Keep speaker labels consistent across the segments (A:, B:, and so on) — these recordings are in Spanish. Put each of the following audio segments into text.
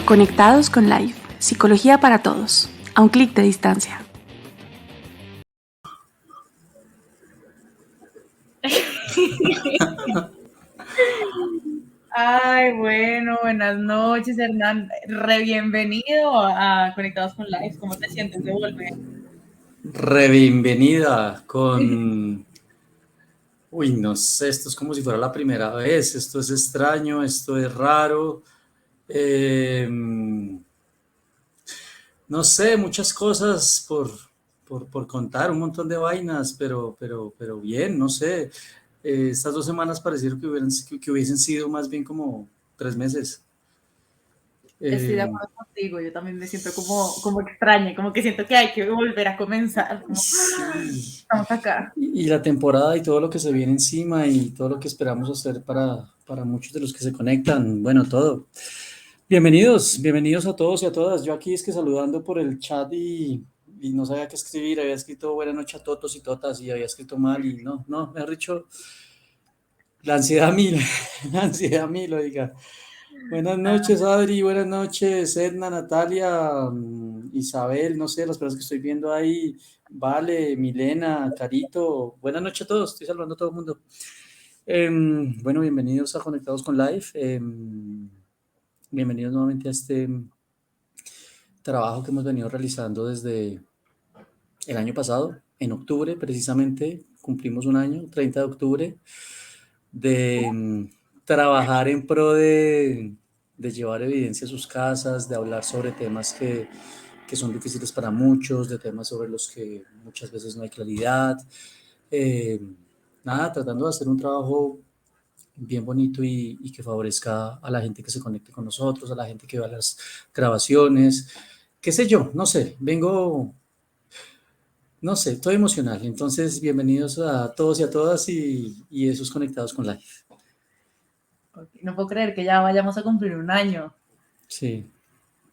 A: Conectados con Life, psicología para todos, a un clic de distancia.
B: Ay, bueno, buenas noches, Hernán. Bienvenido a Conectados con Life. ¿Cómo te sientes de volver?
C: Bienvenida con... Uy, no sé, esto es como si fuera la primera vez, esto es extraño, esto es raro. No sé, muchas cosas por contar, un montón de vainas, pero bien, no sé. Estas 2 semanas parecieron que hubiesen sido más bien como 3 meses.
B: Estoy de acuerdo contigo, yo también me siento como extraña, como que siento que hay que volver a comenzar.
C: Sí,
B: Estamos acá.
C: y la temporada y todo lo que se viene encima y todo lo que esperamos hacer para muchos de los que se conectan, bueno, todo. Bienvenidos a todos y a todas. Yo aquí es que saludando por el chat y no sabía qué escribir, había escrito buenas noches a totos y totas y había escrito mal y me ha dicho la ansiedad mil, la ansiedad mil, oiga. Buenas noches, Adri, buenas noches, Edna, Natalia, Isabel, no sé, las personas que estoy viendo ahí, Vale, Milena, Carito, buenas noches a todos, estoy saludando a todo el mundo. Bueno, bienvenidos a Conectados con Life, bienvenidos nuevamente a este trabajo que hemos venido realizando desde el año pasado, en octubre precisamente, cumplimos un año, 30 de octubre, de trabajar en pro de llevar evidencia a sus casas, de hablar sobre temas que son difíciles para muchos, de temas sobre los que muchas veces no hay claridad. Eh, Nada, tratando de hacer un trabajo bien bonito y que favorezca a la gente que se conecte con nosotros, a la gente que vea las grabaciones, qué sé yo, no sé, no sé, estoy emocional. Entonces, bienvenidos a todos y a todas y esos conectados con Life.
B: No puedo creer que ya vayamos a cumplir un año.
C: Sí.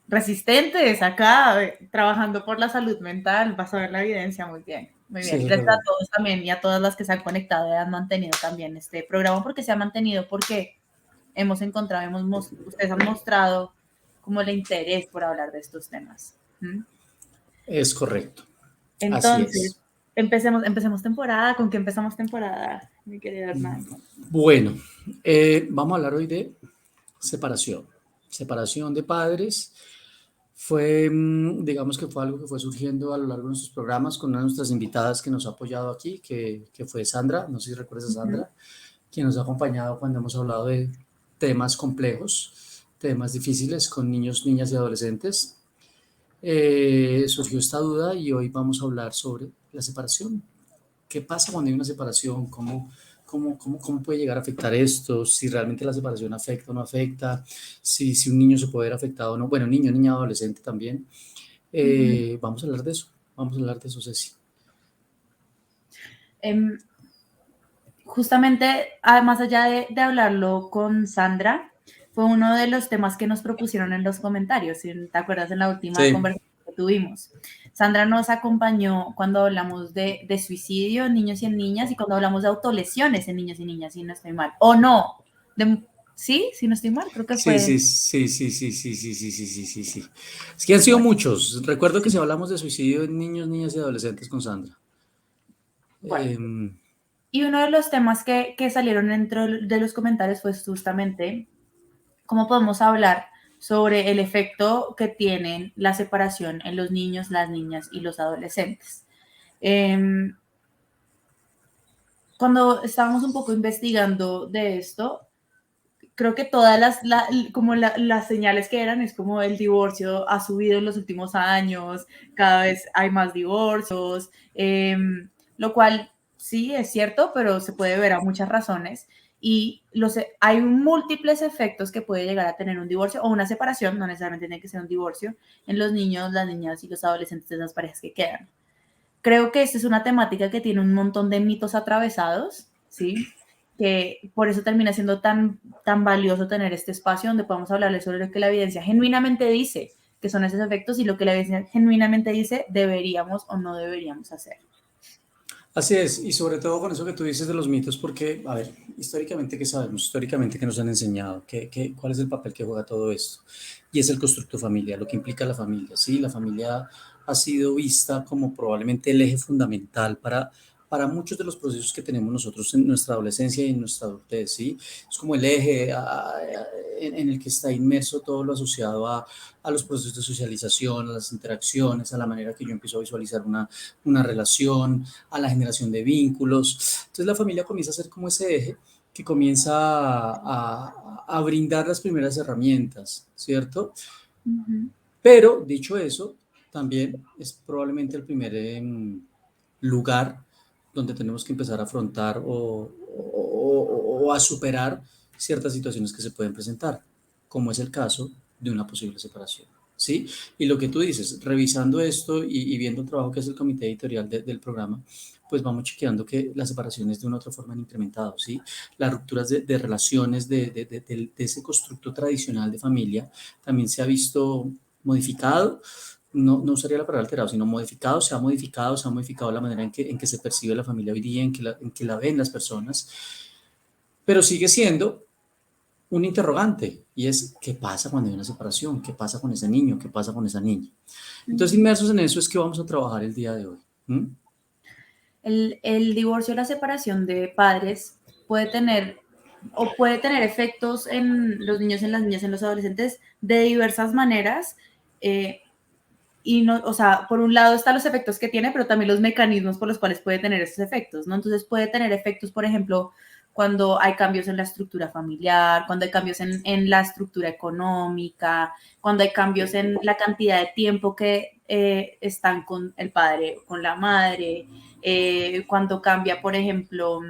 B: Resistentes acá, trabajando por la salud mental, vas a ver la evidencia muy bien. Muy
C: Sí,
B: bien.
C: eso es
B: Gracias
C: verdad.
B: a todos también y a todas las que se han conectado y han mantenido también este programa, porque se ha mantenido, porque hemos encontrado, ustedes han mostrado como el interés por hablar de estos temas.
C: Es correcto. Así
B: Entonces,
C: es.
B: empecemos temporada. ¿Con qué empezamos temporada, mi querido Hernán?
C: Bueno, vamos a hablar hoy de separación. Separación de padres. Digamos que fue algo que fue surgiendo a lo largo de nuestros programas con una de nuestras invitadas que nos ha apoyado aquí, que fue Sandra, no sé si recuerdas a Sandra, quien nos ha acompañado cuando hemos hablado de temas complejos, temas difíciles con niños, niñas y adolescentes. Surgió esta duda y hoy vamos a hablar sobre la separación. ¿Qué pasa cuando hay una separación? ¿Cómo puede llegar a afectar esto? Si realmente la separación afecta o no afecta, si un niño se puede ver afectado o no. Bueno, niño, niña, adolescente también. Vamos a hablar de eso. Vamos a hablar de eso, Ceci.
B: Justamente, además allá de hablarlo con Sandra, fue uno de los temas que nos propusieron en los comentarios, si te acuerdas en la última conversación que tuvimos. Sandra nos acompañó cuando hablamos de suicidio en niños y en niñas y cuando hablamos de autolesiones en niños y niñas, si no estoy mal. ¿O no? Sí, si no estoy mal, creo que fue.
C: Sí. Es que han sido muchos. Recuerdo que si hablamos de suicidio en niños, niñas y adolescentes con Sandra.
B: Bueno. Y uno de los temas que salieron dentro de los comentarios fue justamente cómo podemos hablar sobre el efecto que tiene la separación en los niños, las niñas y los adolescentes. Cuando estábamos un poco investigando de esto, creo que todas las señales que eran es como el divorcio ha subido en los últimos años, cada vez hay más divorcios, lo cual sí es cierto, pero se puede ver a muchas razones y hay múltiples efectos que puede llegar a tener un divorcio o una separación, no necesariamente tiene que ser un divorcio, en los niños, las niñas y los adolescentes de esas parejas que quedan. Creo que esta es una temática que tiene un montón de mitos atravesados, ¿sí? Que por eso termina siendo tan valioso tener este espacio donde podamos hablarles sobre lo que la evidencia genuinamente dice que son esos efectos y lo que la evidencia genuinamente dice deberíamos o no deberíamos hacer.
C: Así es, y sobre todo con eso que tú dices de los mitos, porque, a ver, históricamente, ¿qué sabemos? Históricamente, ¿qué nos han enseñado? ¿Cuál es el papel que juega todo esto? Y es el constructo familiar, lo que implica la familia, ¿sí? La familia ha sido vista como probablemente el eje fundamental para muchos de los procesos que tenemos nosotros en nuestra adolescencia y en nuestra adultez, ¿sí? Es como el eje en el que está inmerso todo lo asociado a los procesos de socialización, a las interacciones, a la manera que yo empiezo a visualizar una relación, a la generación de vínculos. Entonces la familia comienza a ser como ese eje que comienza a brindar las primeras herramientas, ¿cierto?
B: Ujú.
C: Pero dicho eso, también es probablemente el primer lugar donde tenemos que empezar a afrontar o a superar ciertas situaciones que se pueden presentar, como es el caso de una posible separación. ¿Sí? Y lo que tú dices, revisando esto y viendo el trabajo que hace el comité editorial del programa, pues vamos chequeando que las separaciones de una u otra forma han incrementado, ¿sí? Las rupturas de relaciones de ese constructo tradicional de familia también se ha visto modificado, no usaría la palabra alterado, sino modificado, se ha modificado la manera en que se percibe la familia hoy día, en que la ven las personas, pero sigue siendo un interrogante, y es, ¿qué pasa cuando hay una separación? ¿Qué pasa con ese niño? ¿Qué pasa con esa niña? Entonces,
B: Ujú.
C: inmersos en eso es que vamos a trabajar el día de hoy. ¿Mm?
B: El divorcio o la separación de padres puede tener puede tener efectos en los niños, en las niñas, en los adolescentes de diversas maneras. eh, y no, o sea, por un lado están los efectos que tiene, pero también los mecanismos por los cuales puede tener esos efectos, ¿no? Entonces puede tener efectos, por ejemplo, cuando hay cambios en la estructura familiar, cuando hay cambios en la estructura económica, cuando hay cambios en la cantidad de tiempo que están con el padre o con la madre, cuando cambia, por ejemplo,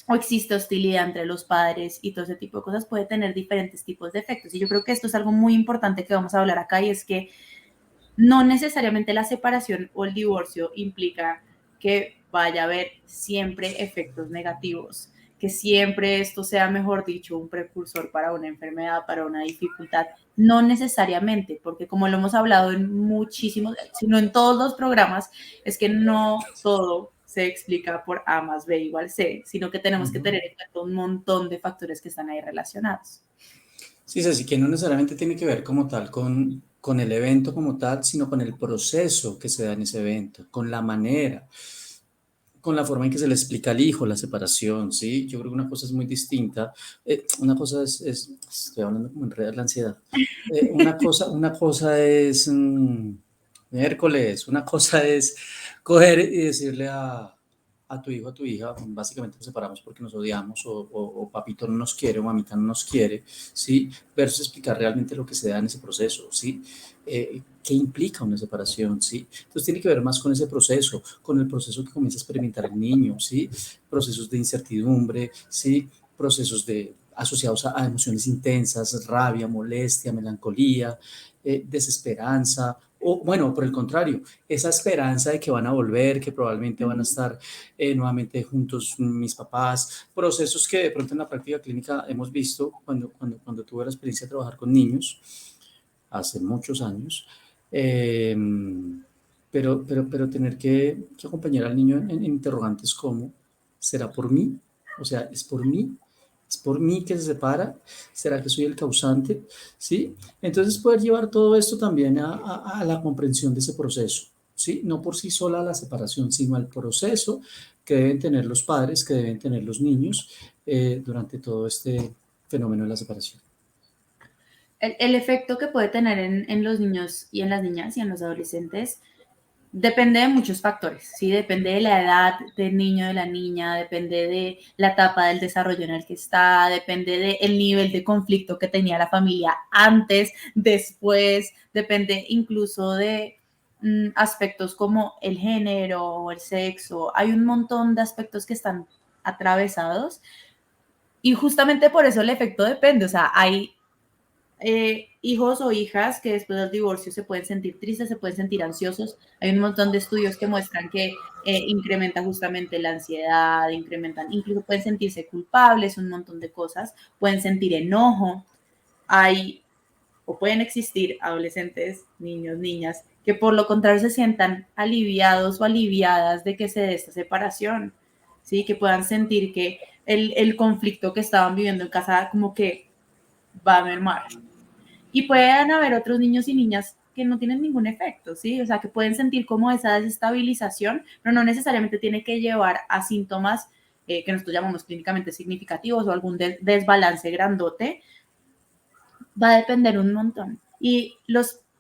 B: o existe hostilidad entre los padres y todo ese tipo de cosas, puede tener diferentes tipos de efectos. Y yo creo que esto es algo muy importante que vamos a hablar acá, y es que no necesariamente la separación o el divorcio implica que vaya a haber siempre efectos negativos, que siempre esto sea, mejor dicho, un precursor para una enfermedad, para una dificultad. No necesariamente, porque como lo hemos hablado en muchísimos, sino en todos los programas, es que no todo se explica por A más B igual C, sino que tenemos que
C: Ujú.
B: tener en cuenta un montón de factores que están ahí relacionados.
C: Sí, es así que no necesariamente tiene que ver como tal con el evento como tal, sino con el proceso que se da en ese evento, con la manera, con la forma en que se le explica al hijo la separación, ¿sí? Yo creo que una cosa es muy distinta. Una cosa estoy hablando como enredar la ansiedad. Una cosa es miércoles, una cosa es coger y decirle a tu hijo, a tu hija, básicamente nos separamos porque nos odiamos, o papito no nos quiere, o mamita no nos quiere, ¿sí? Versus explicar realmente lo que se da en ese proceso, ¿sí? ¿Qué implica una separación? ¿Sí? Entonces tiene que ver más con ese proceso, con el proceso que comienza a experimentar el niño, ¿sí? Procesos de incertidumbre, ¿sí? Procesos asociados a emociones intensas, rabia, molestia, melancolía, desesperanza, o bueno, por el contrario, esa esperanza de que van a volver, que probablemente van a estar nuevamente juntos mis papás, procesos que de pronto en la práctica clínica hemos visto cuando tuve la experiencia de trabajar con niños hace muchos años, eh, pero tener que acompañar al niño en interrogantes como, ¿será por mí? O sea, ¿es por mí? ¿Es por mí que se separa? ¿Será que soy el causante? ¿Sí? Entonces poder llevar todo esto también a la comprensión de ese proceso, ¿sí? No por sí sola la separación, sino al proceso que deben tener los padres, que deben tener los niños durante todo este fenómeno de la separación.
B: El efecto que puede tener en los niños y en las niñas y en los adolescentes depende de muchos factores, ¿sí? Depende de la edad del niño, de la niña, depende de la etapa del desarrollo en el que está, depende del nivel de conflicto que tenía la familia antes, después, depende incluso de aspectos como el género o el sexo. Hay un montón de aspectos que están atravesados, y justamente por eso el efecto depende. O sea, hay hijos o hijas que después del divorcio se pueden sentir tristes, se pueden sentir ansiosos. Hay un montón de estudios que muestran que incrementa justamente la ansiedad, incrementan, incluso pueden sentirse culpables, un montón de cosas, pueden sentir enojo. Hay o pueden existir adolescentes, niños, niñas, que por lo contrario se sientan aliviados o aliviadas de que se dé esta separación, ¿sí? Que puedan sentir que el conflicto que estaban viviendo en casa como que va a mermar. Y pueden haber otros niños y niñas que no tienen ningún efecto, ¿sí? O sea, que pueden sentir como esa desestabilización, pero no necesariamente tiene que llevar a síntomas que nosotros llamamos clínicamente significativos o algún desbalance grandote. Va a depender un montón. Y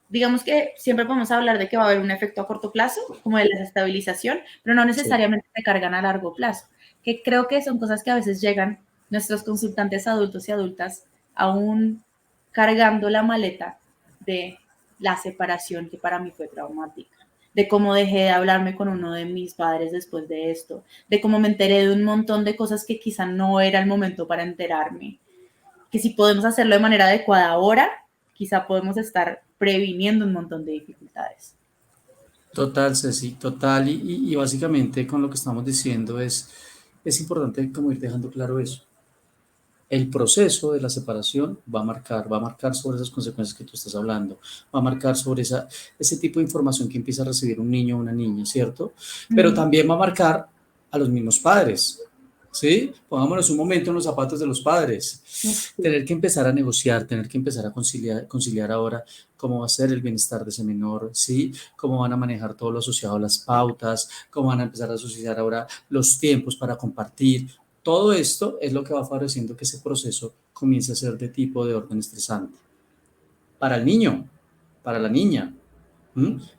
B: digamos que siempre podemos hablar de que va a haber un efecto a corto plazo, como de la desestabilización, pero no necesariamente se cargan a largo plazo, que creo que son cosas que a veces llegan nuestros consultantes adultos y adultas aún cargando la maleta de la separación que para mí fue traumática, de cómo dejé de hablarme con uno de mis padres después de esto, de cómo me enteré de un montón de cosas que quizá no era el momento para enterarme, que si podemos hacerlo de manera adecuada ahora, quizá podemos estar previniendo un montón de dificultades.
C: Total, Ceci, total, y básicamente con lo que estamos diciendo es importante como ir dejando claro eso. El proceso de la separación va a marcar sobre esas consecuencias que tú estás hablando, va a marcar sobre ese tipo de información que empieza a recibir un niño o una niña, ¿cierto? Pero también va a marcar a los mismos padres, ¿sí? Pongámonos un momento en los zapatos de los padres. Tener que empezar a negociar, tener que empezar a conciliar ahora cómo va a ser el bienestar de ese menor, ¿sí? Cómo van a manejar todo lo asociado a las pautas, cómo van a empezar a asociar ahora los tiempos para compartir. Todo esto es lo que va favoreciendo que ese proceso comience a ser de tipo de orden estresante. Para el niño, para la niña,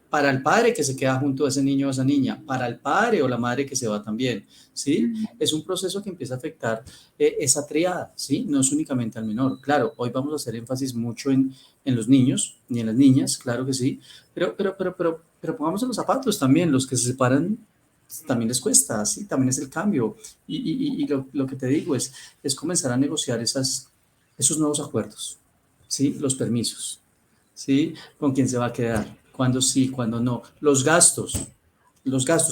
C: para el padre que se queda junto a ese niño o a esa niña, para el padre o la madre que se va también, ¿sí? Es un proceso que empieza a afectar esa triada, ¿sí? No es únicamente al menor. Claro, hoy vamos a hacer énfasis mucho en los niños y en las niñas, claro que sí, pero pongamos en los zapatos también, los que se separan también les cuesta, ¿sí? También es el cambio. Y lo que te digo es comenzar a negociar esos nuevos acuerdos, ¿sí? Los permisos, ¿sí? Con quién se va a quedar, cuándo sí, cuándo no. Los gastos,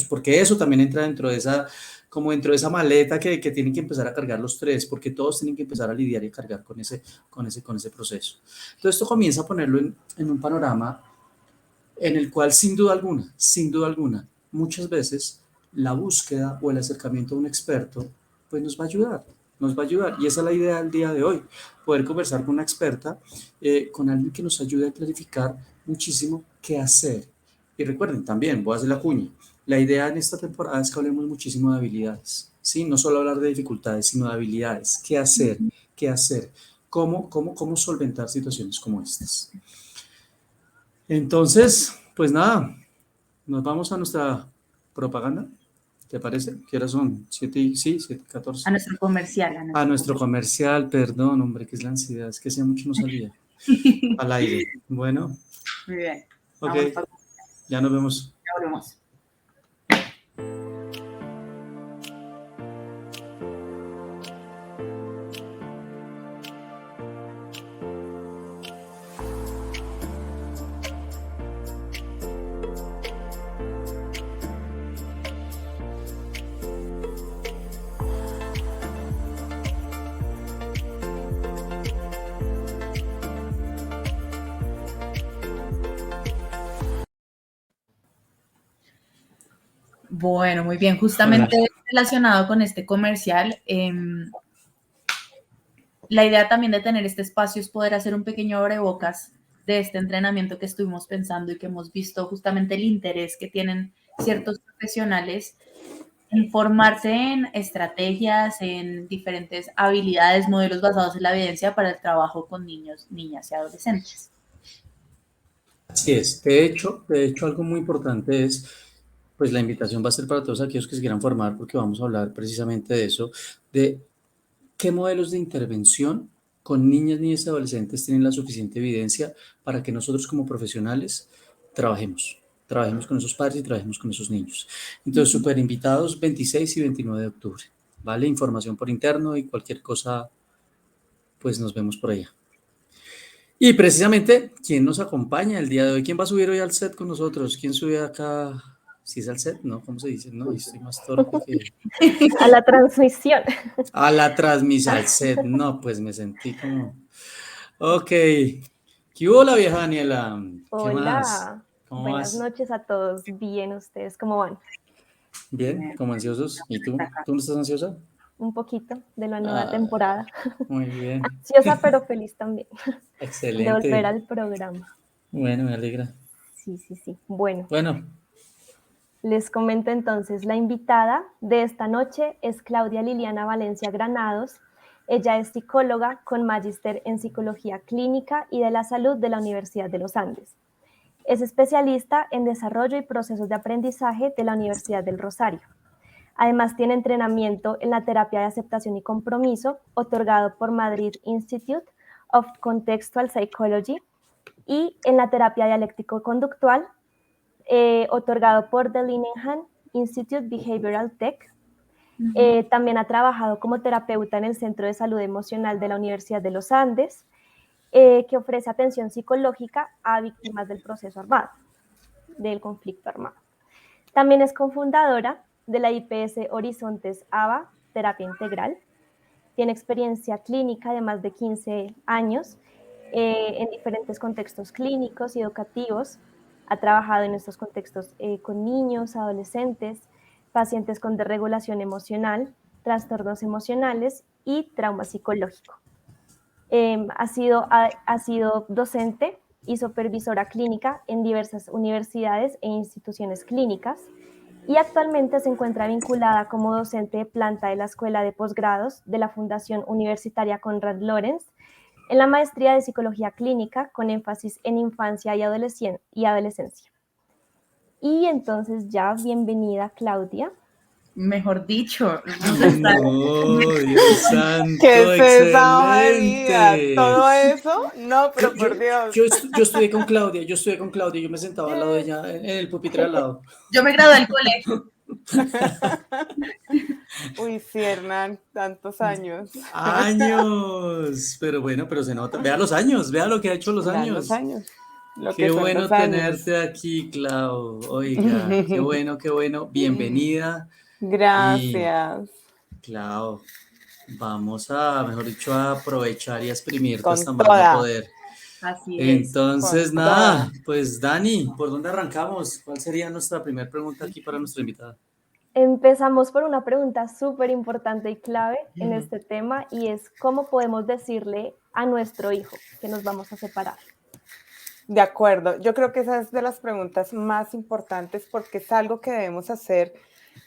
C: porque eso también entra dentro de esa maleta que tienen que empezar a cargar los tres, porque todos tienen que empezar a lidiar y cargar con ese proceso. Entonces esto comienza a ponerlo en un panorama en el cual sin duda alguna, muchas veces la búsqueda o el acercamiento a un experto, pues nos va a ayudar. Y esa es la idea del día de hoy, poder conversar con una experta, con alguien que nos ayude a clarificar muchísimo qué hacer. Y recuerden también, voy a hacer la cuña, la idea en esta temporada es que hablemos muchísimo de habilidades, ¿sí? No solo hablar de dificultades, sino de habilidades, qué hacer, cómo solventar situaciones como estas. Entonces, pues nada, nos vamos a nuestra propaganda. ¿Te parece? ¿Qué horas son? 7:14.
B: A nuestro comercial.
C: A nuestro comercial, perdón, hombre, que es la ansiedad, es que hacía mucho no salía al aire. Bueno.
B: Muy bien.
C: Ok, ya nos vemos.
B: Ya volvemos. Bueno, muy bien. Justamente relacionado con este comercial, la idea también de tener este espacio es poder hacer un pequeño abrebocas de este entrenamiento que estuvimos pensando y que hemos visto justamente el interés que tienen ciertos profesionales en formarse en estrategias, en diferentes habilidades, modelos basados en la evidencia para el trabajo con niños, niñas y adolescentes.
C: Así es. De hecho, algo muy importante es, pues la invitación va a ser para todos aquellos que se quieran formar, porque vamos a hablar precisamente de eso, de qué modelos de intervención con niñas, niñas y adolescentes tienen la suficiente evidencia para que nosotros como profesionales trabajemos con esos padres y trabajemos con esos niños. Entonces, súper invitados 26 y 29 de octubre, ¿vale? Información por interno y cualquier cosa, pues nos vemos por allá. Y precisamente, ¿quién nos acompaña el día de hoy? ¿Quién va a subir hoy al set con nosotros? ¿Quién sube acá? ¿Si es al set? ¿No? ¿Cómo se dice? No, estoy más torpe que...
D: A la transmisión.
C: A la transmisión, al set. No, pues me sentí como... Ok. ¿Qué hubo, la vieja Daniela? ¿Qué más?
D: Hola,
C: ¿Cómo
D: buenas
C: vas?
D: noches a todos. Bien, ¿ustedes cómo van?
C: Bien, como ansiosos. ¿Y tú? ¿Tú no estás ansiosa?
D: Un poquito de la nueva
C: Ah,
D: temporada.
C: muy bien.
D: Ansiosa pero feliz también de volver
C: Excelente.
D: al programa.
C: Bueno, me alegra.
D: Sí, sí, sí. Bueno,
C: Bueno,
D: les comento entonces, la invitada de esta noche es Claudia Liliana Valencia Granados. Ella es psicóloga con magíster en psicología clínica y de la salud de la Universidad de los Andes. Es especialista en desarrollo y procesos de aprendizaje de la Universidad del Rosario. Además, tiene entrenamiento en la terapia de aceptación y compromiso, otorgado por Madrid Institute of Contextual Psychology, y en la terapia dialéctico-conductual, otorgado por The Linehan Institute Behavioral Tech. También ha trabajado como terapeuta en el Centro de Salud Emocional de la Universidad de los Andes, que ofrece atención psicológica a víctimas del proceso armado, del conflicto armado. También es cofundadora de la IPS Horizontes ABA, Terapia Integral. Tiene experiencia clínica de más de 15 años en diferentes contextos clínicos y educativos. Ha trabajado en estos contextos con niños, adolescentes, pacientes con desregulación emocional, trastornos emocionales y trauma psicológico. Ha sido docente y supervisora clínica en diversas universidades e instituciones clínicas, y actualmente se encuentra vinculada como docente de planta de la Escuela de Posgrados de la Fundación Universitaria Konrad Lorenz en la maestría de Psicología Clínica con énfasis en infancia y adolescencia. Y entonces ya, bienvenida Claudia.
B: Mejor dicho,
C: no, Dios
E: ¿Qué
C: santo,
E: es esa hoja de vida?
C: excelente.
E: ¿Todo eso? No,
C: Yo,
E: pero
C: yo,
E: por Dios.
C: yo estudié con Claudia, yo me sentaba al lado de ella, en el pupitre al lado.
B: yo me gradué del colegio.
E: Uy, sí, Hernán, tantos años.
C: Años, pero bueno, pero se nota. Vea los años, vea lo que ha hecho los
E: Dan los
C: años.
E: años, lo
C: Qué
E: que son los
C: bueno
E: años.
C: tenerte aquí, Clau. Oiga, qué bueno, qué bueno. Bienvenida. Y,
E: Gracias.
C: Clau, vamos a, mejor dicho, a aprovechar y a exprimirte
E: Con
C: hasta más no
E: toda,
C: poder.
B: Así es.
C: Entonces,
E: con
C: nada,
E: toda.
C: pues Dani, ¿por dónde arrancamos? ¿Cuál sería nuestra primera pregunta aquí para nuestra invitada?
D: Empezamos por una pregunta súper importante y clave en este tema, y es ¿cómo podemos decirle a nuestro hijo que nos vamos a separar?
E: De acuerdo, yo creo que esa es de las preguntas más importantes porque es algo que debemos hacer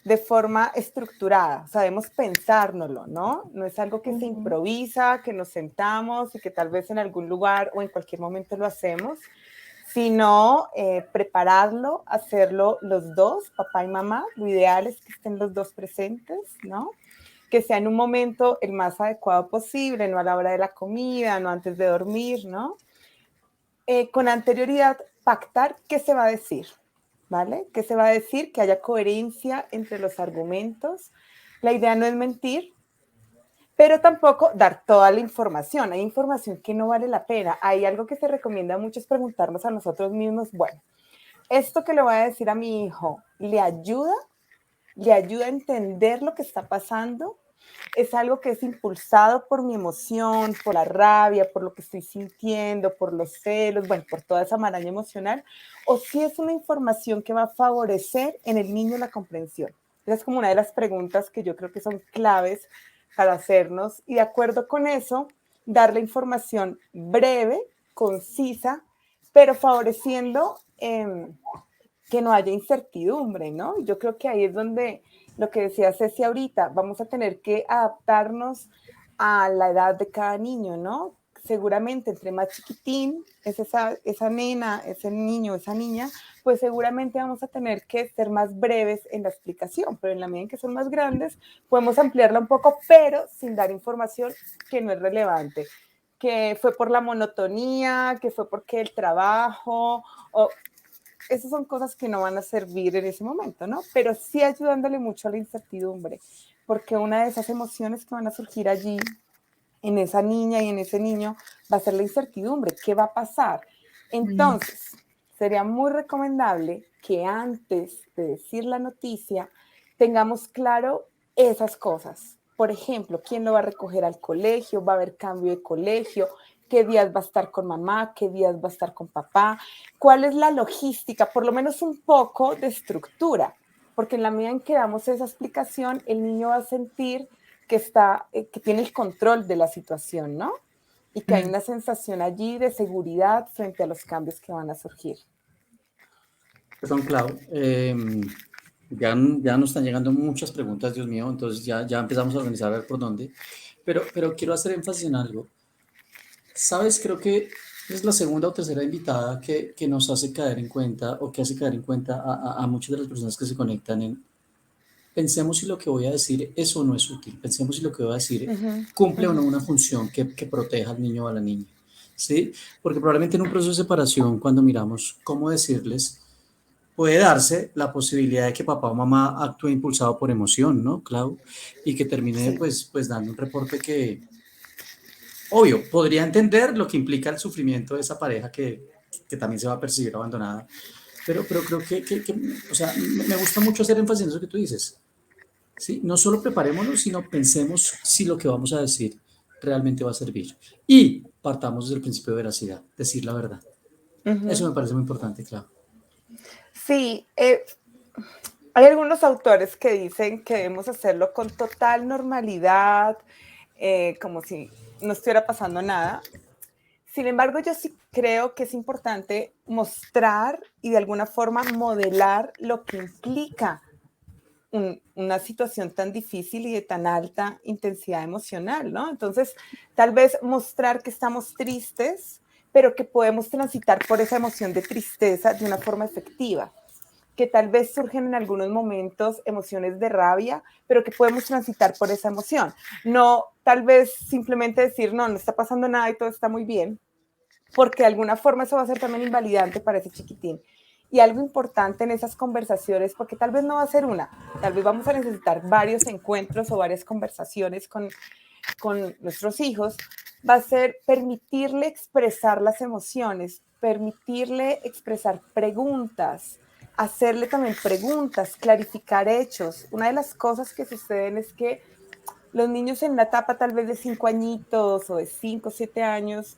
E: de forma estructurada, sabemos pensárnoslo, ¿no? No es algo que se improvisa, que nos sentamos y que tal vez en algún lugar o en cualquier momento lo hacemos, sino prepararlo, hacerlo los dos, papá y mamá. Lo ideal es que estén los dos presentes, ¿no? Que sea en un momento el más adecuado posible, no a la hora de la comida, no antes de dormir, ¿no? Con anterioridad, pactar qué se va a decir, ¿vale? ¿Qué se va a decir? Que haya coherencia entre los argumentos. La idea no es mentir, pero tampoco dar toda la información. Hay información que no vale la pena. Hay algo que se recomienda mucho, es preguntarnos a nosotros mismos, bueno, ¿esto que le voy a decir a mi hijo le ayuda? ¿Le ayuda a entender lo que está pasando? ¿Es algo que es impulsado por mi emoción, por la rabia, por lo que estoy sintiendo, por los celos, bueno, por toda esa maraña emocional? ¿O si es una información que va a favorecer en el niño la comprensión? Esa es como una de las preguntas que yo creo que son claves para hacernos, y de acuerdo con eso, dar la información breve, concisa, pero favoreciendo que no haya incertidumbre, ¿no? Yo creo que ahí es donde lo que decía Ceci ahorita, vamos a tener que adaptarnos a la edad de cada niño, ¿no? Seguramente entre más chiquitín es esa nena, ese niño, esa niña, pues seguramente vamos a tener que ser más breves en la explicación, pero en la medida en que son más grandes, podemos ampliarla un poco, pero sin dar información que no es relevante, que fue por la monotonía, que fue porque el trabajo, o esas son cosas que no van a servir en ese momento, ¿no? Pero sí ayudándole mucho a la incertidumbre, porque una de esas emociones que van a surgir allí, en esa niña y en ese niño, va a ser la incertidumbre. ¿Qué va a pasar? Entonces, sería muy recomendable que antes de decir la noticia, tengamos claro esas cosas. Por ejemplo, ¿quién lo va a recoger al colegio? ¿Va a haber cambio de colegio? qué días va a estar con mamá, qué días va a estar con papá, cuál es la logística, por lo menos un poco de estructura, porque en la medida en que damos esa explicación, el niño va a sentir que tiene el control de la situación, ¿no? Y que hay una sensación allí de seguridad frente a los cambios que van a surgir.
C: Perdón, Clau. Ya nos están llegando muchas preguntas, Dios mío, entonces ya empezamos a organizar a ver por dónde. Pero quiero hacer énfasis en algo. Sabes, creo que es la segunda o tercera invitada que nos hace caer en cuenta o que hace caer en cuenta a muchas de las personas que se conectan en pensemos si lo que voy a decir es o no es útil, pensemos si lo que voy a decir cumple o no una función que proteja al niño o a la niña, ¿sí? Porque probablemente en un proceso de separación, cuando miramos cómo decirles, puede darse la posibilidad de que papá o mamá actúe impulsado por emoción, ¿no, Clau? Y que termine pues dando un reporte que, obvio, podría entender lo que implica el sufrimiento de esa pareja que también se va a percibir abandonada, pero creo que o sea, me gusta mucho hacer énfasis en eso que tú dices. ¿Sí? No solo preparémonos, sino pensemos si lo que vamos a decir realmente va a servir. Y partamos desde el principio de veracidad, decir la verdad. Eso me parece muy importante, claro.
E: Sí, hay algunos autores que dicen que debemos hacerlo con total normalidad, como si no estuviera pasando nada. Sin embargo, yo sí creo que es importante mostrar y de alguna forma modelar lo que implica una situación tan difícil y de tan alta intensidad emocional, ¿no? Entonces, tal vez mostrar que estamos tristes, pero que podemos transitar por esa emoción de tristeza de una forma efectiva, que tal vez surgen en algunos momentos emociones de rabia, pero que podemos transitar por esa emoción. No, tal vez simplemente decir, no está pasando nada y todo está muy bien, porque de alguna forma eso va a ser también invalidante para ese chiquitín. Y algo importante en esas conversaciones, porque tal vez no va a ser una, tal vez vamos a necesitar varios encuentros o varias conversaciones con nuestros hijos, va a ser permitirle expresar las emociones, permitirle expresar preguntas, hacerle también preguntas, clarificar hechos. Una de las cosas que suceden es que los niños en la etapa tal vez de 5 añitos o de 5 o 7 años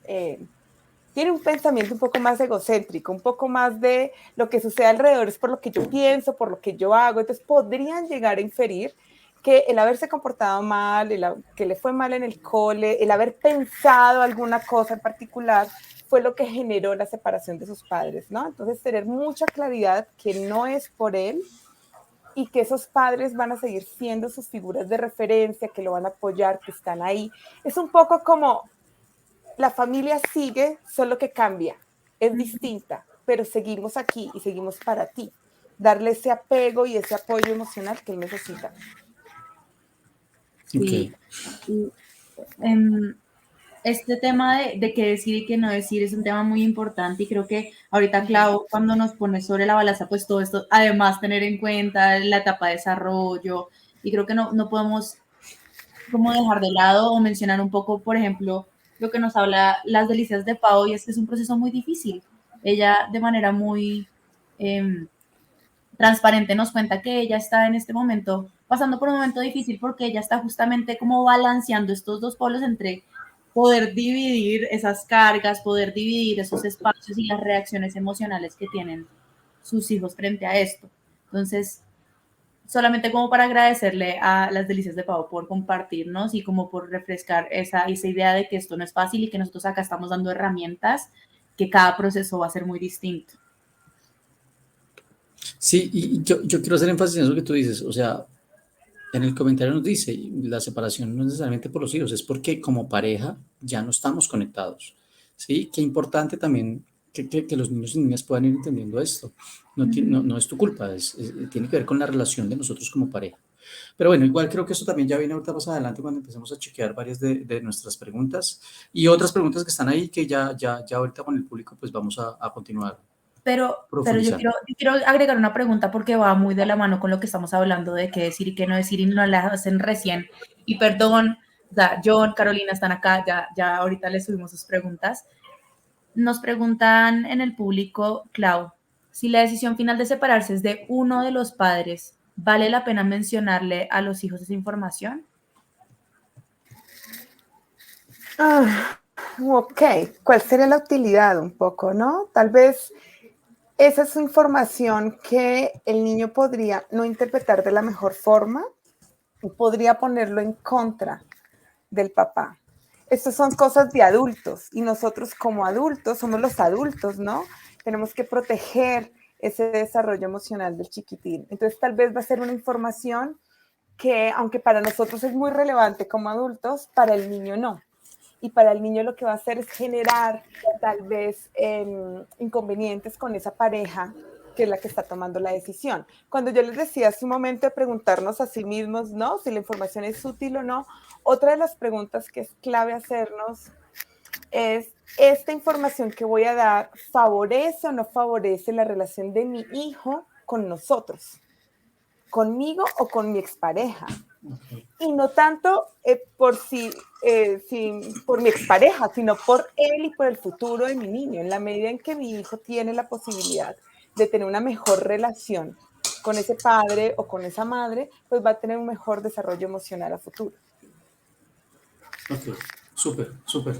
E: tienen un pensamiento un poco más egocéntrico, un poco más de lo que sucede alrededor es por lo que yo pienso, por lo que yo hago. Entonces podrían llegar a inferir que el haberse comportado mal, que le fue mal en el cole, el haber pensado alguna cosa en particular, fue lo que generó la separación de sus padres, ¿no? Entonces tener mucha claridad que no es por él y que esos padres van a seguir siendo sus figuras de referencia, que lo van a apoyar, que están ahí. Es un poco como la familia sigue, solo que cambia, es distinta, pero seguimos aquí y seguimos para ti. Darle ese apego y ese apoyo emocional que él necesita.
B: Sí.
C: Okay.
B: Este tema de qué decir y qué no decir es un tema muy importante y creo que ahorita Clau cuando nos pone sobre la balanza pues todo esto, además tener en cuenta la etapa de desarrollo y creo que no podemos como dejar de lado o mencionar un poco, por ejemplo, lo que nos habla Las Delicias de Pau y es que es un proceso muy difícil. Ella de manera muy transparente nos cuenta que ella está en este momento pasando por un momento difícil porque ella está justamente como balanceando estos dos polos entre poder dividir esas cargas, poder dividir esos espacios y las reacciones emocionales que tienen sus hijos frente a esto. Entonces, solamente como para agradecerle a Las Delicias de Pau por compartirnos y como por refrescar esa idea de que esto no es fácil y que nosotros acá estamos dando herramientas, que cada proceso va a ser muy distinto.
C: Sí, y yo quiero hacer énfasis en eso que tú dices, o sea, en el comentario nos dice, la separación no es necesariamente por los hijos, es porque como pareja ya no estamos conectados, ¿sí? Qué importante también que los niños y niñas puedan ir entendiendo esto. No es tu culpa, tiene que ver con la relación de nosotros como pareja. Pero bueno, igual creo que eso también ya viene ahorita más adelante cuando empecemos a chequear varias de nuestras preguntas y otras preguntas que están ahí que ya ahorita con el público pues vamos a continuar.
B: Pero yo quiero agregar una pregunta porque va muy de la mano con lo que estamos hablando de qué decir y qué no decir y no la hacen recién. Y perdón, John, Carolina están acá, ya ahorita les subimos sus preguntas. Nos preguntan en el público, Clau, si la decisión final de separarse es de uno de los padres, ¿vale la pena mencionarle a los hijos esa información?
E: Ok, ¿cuál sería la utilidad un poco, no? Tal vez esa es información que el niño podría no interpretar de la mejor forma y podría ponerlo en contra del papá. Estas son cosas de adultos y nosotros como adultos somos los adultos, ¿no? Tenemos que proteger ese desarrollo emocional del chiquitín. Entonces tal vez va a ser una información que, aunque para nosotros es muy relevante como adultos, para el niño no. Y para el niño lo que va a hacer es generar tal vez inconvenientes con esa pareja que es la que está tomando la decisión. Cuando yo les decía hace un momento de preguntarnos a sí mismos, ¿no? Si la información es útil o no, otra de las preguntas que es clave hacernos es, ¿esta información que voy a dar favorece o no favorece la relación de mi hijo con nosotros? ¿Conmigo o con mi expareja?
C: Ok.
E: Y no tanto por mi expareja, sino por él y por el futuro de mi niño. En la medida en que mi hijo tiene la posibilidad de tener una mejor relación con ese padre o con esa madre, pues va a tener un mejor desarrollo emocional a futuro.
C: Ok, súper, súper.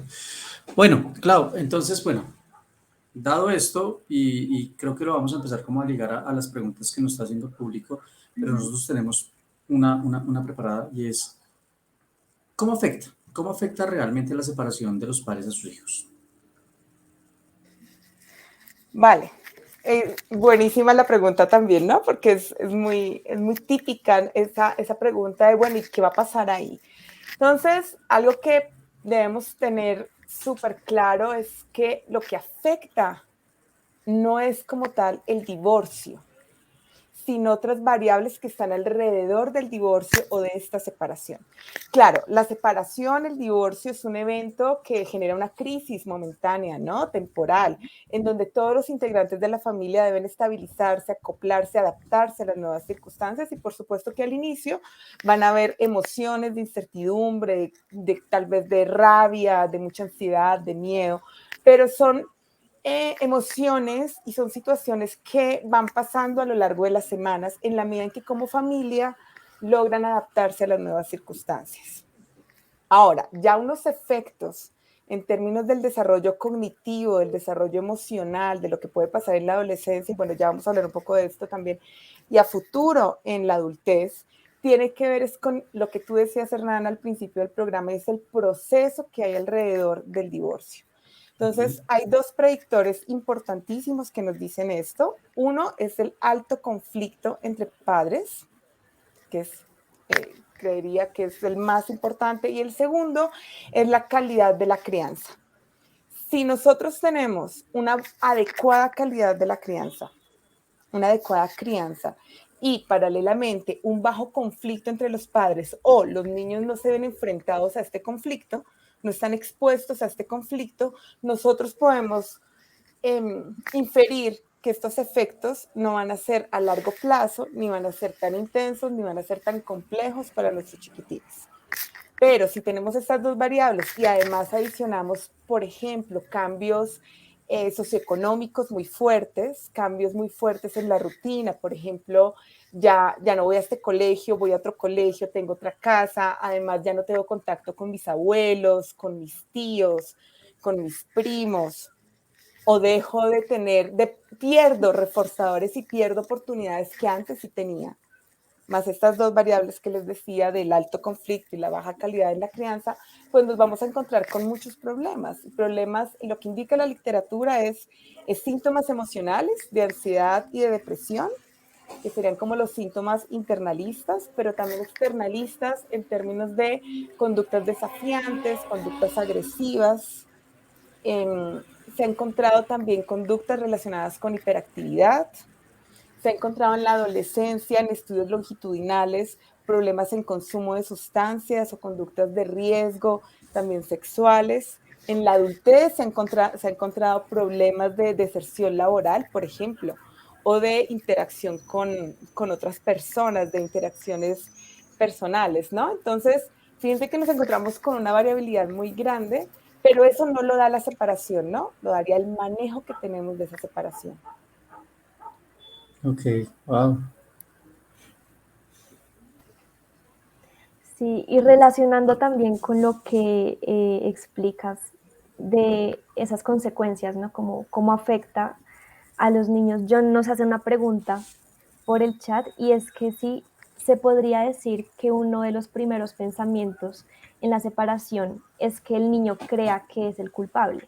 C: Bueno, Clau, entonces, bueno, dado esto, y creo que lo vamos a empezar como a ligar a las preguntas que nos está haciendo el público, pero nosotros tenemos una preparada y es, ¿cómo afecta? ¿Cómo afecta realmente la separación de los padres a sus hijos?
E: Vale. Buenísima la pregunta también, ¿no? Porque es muy típica esa pregunta de, bueno, ¿y qué va a pasar ahí? Entonces, algo que debemos tener súper claro es que lo que afecta no es como tal el divorcio, sino otras variables que están alrededor del divorcio o de esta separación. Claro, la separación, el divorcio es un evento que genera una crisis momentánea, ¿no? Temporal, en donde todos los integrantes de la familia deben estabilizarse, acoplarse, adaptarse a las nuevas circunstancias y por supuesto que al inicio van a haber emociones de incertidumbre, tal vez de rabia, de mucha ansiedad, de miedo, pero son emociones y son situaciones que van pasando a lo largo de las semanas en la medida en que como familia logran adaptarse a las nuevas circunstancias. Ahora, ya unos efectos en términos del desarrollo cognitivo, del desarrollo emocional, de lo que puede pasar en la adolescencia, y bueno, ya vamos a hablar un poco de esto también, y a futuro en la adultez, tiene que ver es con lo que tú decías, Hernán, al principio del programa, es el proceso que hay alrededor del divorcio. Entonces, hay dos predictores importantísimos que nos dicen esto. Uno es el alto conflicto entre padres, que es, creería que es el más importante, y el segundo es la calidad de la crianza. Si nosotros tenemos una adecuada calidad de la crianza, una adecuada crianza y paralelamente un bajo conflicto entre los padres o los niños no se ven enfrentados a este conflicto, no están expuestos a este conflicto, nosotros podemos inferir que estos efectos no van a ser a largo plazo, ni van a ser tan intensos, ni van a ser tan complejos para nuestros chiquitines. Pero si tenemos estas dos variables y además adicionamos, por ejemplo, cambios socioeconómicos muy fuertes, cambios muy fuertes en la rutina, por ejemplo, ya no voy a este colegio, voy a otro colegio, tengo otra casa, además ya no tengo contacto con mis abuelos, con mis tíos, con mis primos, o dejo de tener, pierdo reforzadores y pierdo oportunidades que antes sí tenía, más estas dos variables que les decía del alto conflicto y la baja calidad en la crianza, pues nos vamos a encontrar con muchos problemas. Problemas, lo que indica la literatura es síntomas emocionales de ansiedad y de depresión, que serían como los síntomas internalistas, pero también externalistas en términos de conductas desafiantes, conductas agresivas. Se ha encontrado también conductas relacionadas con hiperactividad. Se ha encontrado en la adolescencia, en estudios longitudinales, problemas en consumo de sustancias o conductas de riesgo, también sexuales. En la adultez se ha encontrado problemas de deserción laboral, por ejemplo, o de interacción con otras personas, de interacciones personales, ¿no? Entonces, fíjense que nos encontramos con una variabilidad muy grande, pero eso no lo da la separación, ¿no? Lo daría el manejo que tenemos de esa separación.
C: Ok, wow.
D: Sí, y relacionando también con lo que explicas de esas consecuencias, ¿no? Cómo afecta a los niños. John nos hace una pregunta por el chat y es que si se podría decir que uno de los primeros pensamientos en la separación es que el niño crea que es el culpable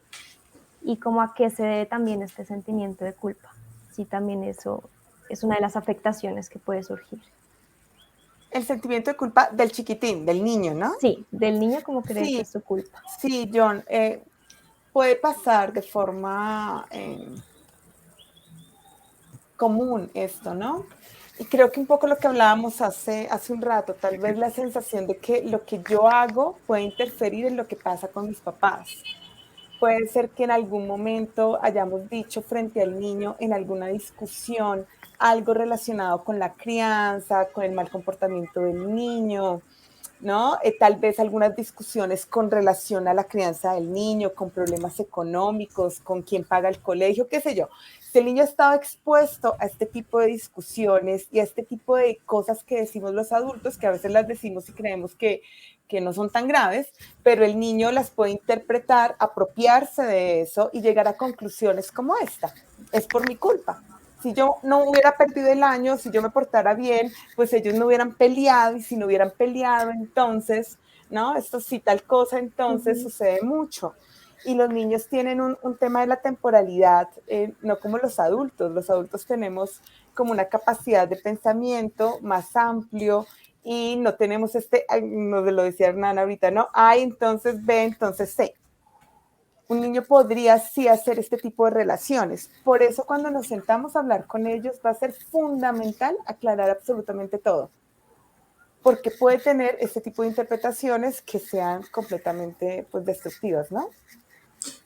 D: y cómo a qué se debe también este sentimiento de culpa. Sí, también eso es una de las afectaciones que puede surgir.
E: El sentimiento de culpa del chiquitín, del niño, ¿no?
D: Sí, del niño como cree que
E: Sí,
D: es su culpa.
E: sí, John, puede pasar de forma común esto, ¿no? Y creo que un poco lo que hablábamos hace un rato, tal vez la sensación de que lo que yo hago puede interferir en lo que pasa con mis papás. Puede ser que en algún momento hayamos dicho frente al niño en alguna discusión algo relacionado con la crianza, con el mal comportamiento del niño, ¿no? Tal vez algunas discusiones con relación a la crianza del niño, con problemas económicos, con quién paga el colegio, qué sé yo. Si el niño ha estado expuesto a este tipo de discusiones y a este tipo de cosas que decimos los adultos, que a veces las decimos y creemos que no son tan graves, pero el niño las puede interpretar, apropiarse de eso y llegar a conclusiones como esta. Es por mi culpa. Si yo no hubiera perdido el año, si yo me portara bien, pues ellos no hubieran peleado y si no hubieran peleado, entonces, ¿no? Esto sí, tal cosa, entonces sucede mucho. Y los niños tienen un tema de la temporalidad, no como los adultos. Los adultos tenemos como una capacidad de pensamiento más amplio y no tenemos nos lo decía Hernán ahorita, ¿no? A, entonces B, entonces C. Un niño podría sí hacer este tipo de relaciones. Por eso cuando nos sentamos a hablar con ellos va a ser fundamental aclarar absolutamente todo. Porque puede tener este tipo de interpretaciones que sean completamente pues, destructivas, ¿no?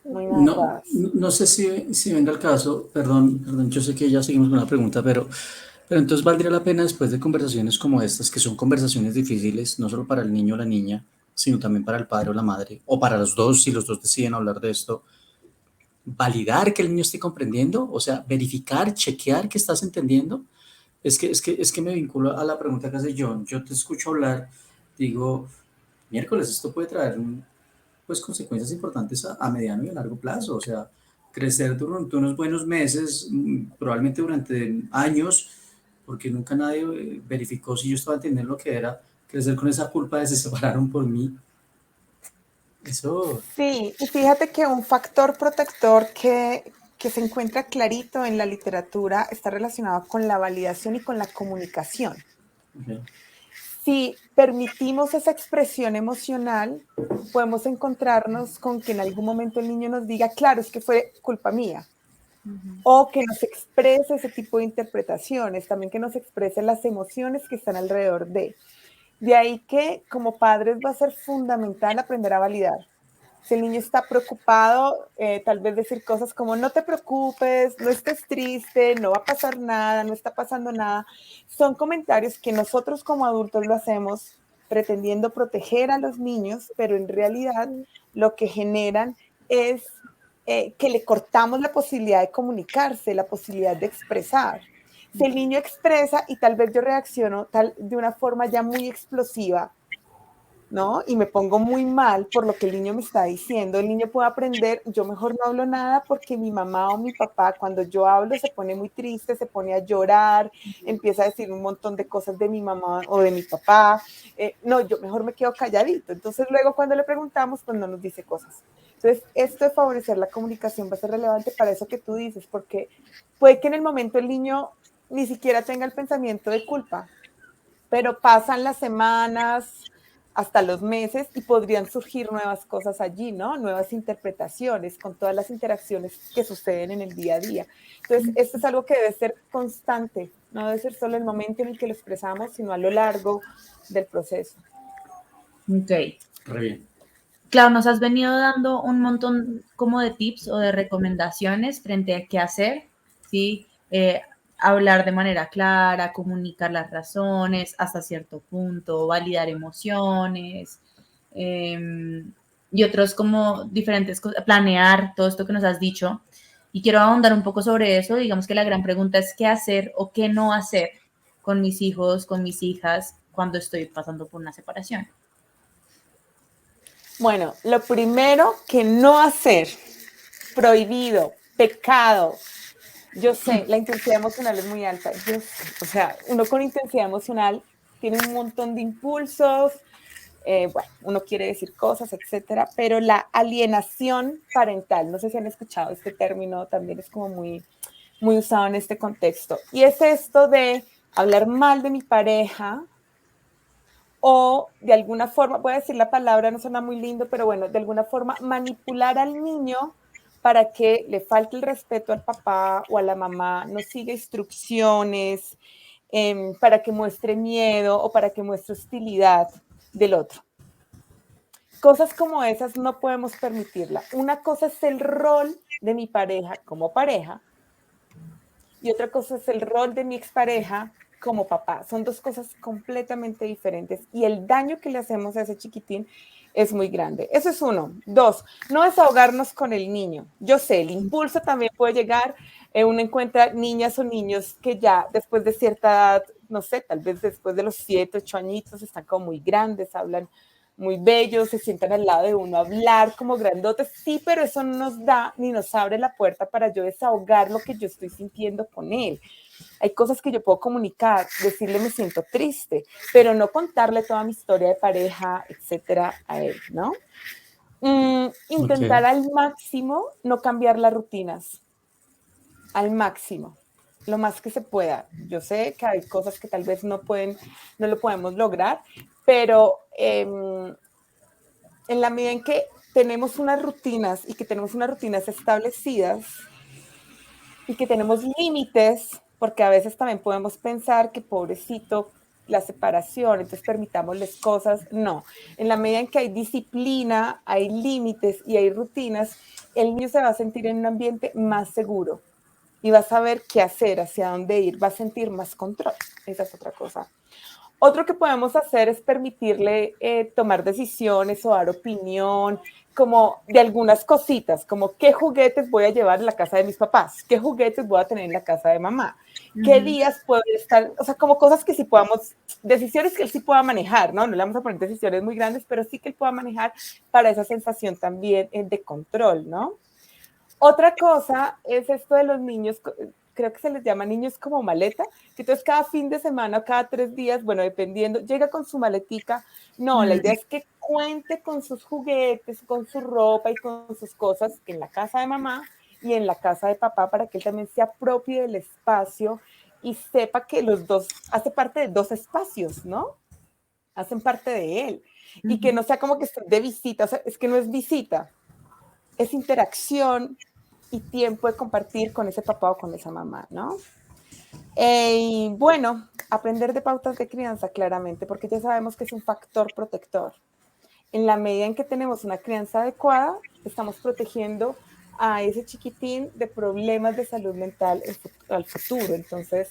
E: Muy
C: No,
E: inadecuadas.
C: no sé si venga el caso, perdón, yo sé que ya seguimos con la pregunta, pero entonces valdría la pena después de conversaciones como estas, que son conversaciones difíciles, no solo para el niño o la niña, sino también para el padre o la madre, o para los dos, si los dos deciden hablar de esto, validar que el niño esté comprendiendo, o sea, verificar, chequear que estás entendiendo. Es que me vinculo a la pregunta que hace John. Yo te escucho hablar, digo, miércoles, esto puede traer pues consecuencias importantes a mediano y a largo plazo, o sea, crecer durante unos buenos meses, probablemente durante años, porque nunca nadie verificó si yo estaba entendiendo lo que era crecer con esa culpa de se separaron por mí. Eso.
E: Sí, y fíjate que un factor protector que se encuentra clarito en la literatura está relacionado con la validación y con la comunicación.
C: Okay.
E: Si permitimos esa expresión emocional, podemos encontrarnos con que en algún momento el niño nos diga, claro, es que fue culpa mía. O que nos exprese ese tipo de interpretaciones, también que nos exprese las emociones que están alrededor de. De ahí que como padres va a ser fundamental aprender a validar. Si el niño está preocupado, tal vez decir cosas como no te preocupes, no estés triste, no va a pasar nada, no está pasando nada. Son comentarios que nosotros como adultos lo hacemos pretendiendo proteger a los niños, pero en realidad lo que generan es que le cortamos la posibilidad de comunicarse, la posibilidad de expresar. Si el niño expresa y tal vez yo reacciono de una forma ya muy explosiva, ¿no? Y me pongo muy mal por lo que el niño me está diciendo. El niño puede aprender, yo mejor no hablo nada porque mi mamá o mi papá, cuando yo hablo, se pone muy triste, se pone a llorar, empieza a decir un montón de cosas de mi mamá o de mi papá. No, yo mejor me quedo calladito. Entonces luego cuando le preguntamos, pues no nos dice cosas. Entonces, esto de favorecer la comunicación va a ser relevante para eso que tú dices, porque puede que en el momento el niño ni siquiera tenga el pensamiento de culpa, pero pasan las semanas, hasta los meses y podrían surgir nuevas cosas allí, ¿no? Nuevas interpretaciones con todas las interacciones que suceden en el día a día. Entonces, esto es algo que debe ser constante, no debe ser solo el momento en el que lo expresamos, sino a lo largo del proceso.
B: Ok.
C: Re bien.
B: Claro, nos has venido dando un montón como de tips o de recomendaciones frente a qué hacer, ¿sí? Hablar de manera clara, comunicar las razones hasta cierto punto, validar emociones y otros como diferentes cosas, planear todo esto que nos has dicho. Y quiero ahondar un poco sobre eso. Digamos que la gran pregunta es qué hacer o qué no hacer con mis hijos, con mis hijas, cuando estoy pasando por una separación.
E: Bueno, lo primero que no hacer, prohibido, pecado. Yo sé, la intensidad emocional es muy alta. Yo sé, o sea, uno con intensidad emocional tiene un montón de impulsos, bueno, uno quiere decir cosas, etcétera, pero la alienación parental, no sé si han escuchado este término, también es como muy, muy usado en este contexto. Y es esto de hablar mal de mi pareja o de alguna forma, voy a decir la palabra, no suena muy lindo, pero bueno, de alguna forma manipular al niño para que le falte el respeto al papá o a la mamá, no siga instrucciones, para que muestre miedo o para que muestre hostilidad del otro. Cosas como esas no podemos permitirla. Una cosa es el rol de mi pareja como pareja y otra cosa es el rol de mi expareja como papá. Son dos cosas completamente diferentes y el daño que le hacemos a ese chiquitín es muy grande. Eso es uno. Dos, no desahogarnos con el niño. Yo sé, el impulso también puede llegar. Uno encuentra niñas o niños que ya después de cierta edad, no sé, tal vez después de los 7, 8 añitos, están como muy grandes, hablan muy bellos, se sientan al lado de uno a hablar como grandotes. Sí, pero eso no nos da ni nos abre la puerta para yo desahogar lo que yo estoy sintiendo con él. Hay cosas que yo puedo comunicar, decirle me siento triste, pero no contarle toda mi historia de pareja, etcétera, a él, ¿no? Intentar al máximo no cambiar las rutinas, al máximo, lo más que se pueda. Yo sé que hay cosas que tal vez no lo podemos lograr, pero en la medida en que tenemos unas rutinas y que tenemos unas rutinas establecidas y que tenemos límites, porque a veces también podemos pensar que pobrecito la separación, entonces permitámosles cosas. No, en la medida en que hay disciplina, hay límites y hay rutinas, el niño se va a sentir en un ambiente más seguro y va a saber qué hacer, hacia dónde ir, va a sentir más control. Esa es otra cosa. Otro que podemos hacer es permitirle tomar decisiones o dar opinión, como de algunas cositas, como qué juguetes voy a llevar en la casa de mis papás, qué juguetes voy a tener en la casa de mamá, qué días puedo estar, o sea, como cosas que sí podamos, decisiones que él sí pueda manejar, ¿no? No le vamos a poner decisiones muy grandes, pero sí que él pueda manejar para esa sensación también de control, ¿no? Otra cosa es esto de los niños, creo que se les llama niños como maleta, que entonces cada fin de semana o cada 3 días, bueno, dependiendo, llega con su maletica. No, la idea es que cuente con sus juguetes, con su ropa y con sus cosas en la casa de mamá y en la casa de papá para que él también se apropie del espacio y sepa que los dos, hace parte de dos espacios, ¿no? Hacen parte de él. Y que no sea como que esté de visita, o sea, es que no es visita, es interacción y tiempo de compartir con ese papá o con esa mamá, ¿no? Y bueno, aprender de pautas de crianza, claramente, porque ya sabemos que es un factor protector. En la medida en que tenemos una crianza adecuada, estamos protegiendo a ese chiquitín de problemas de salud mental al futuro. Entonces,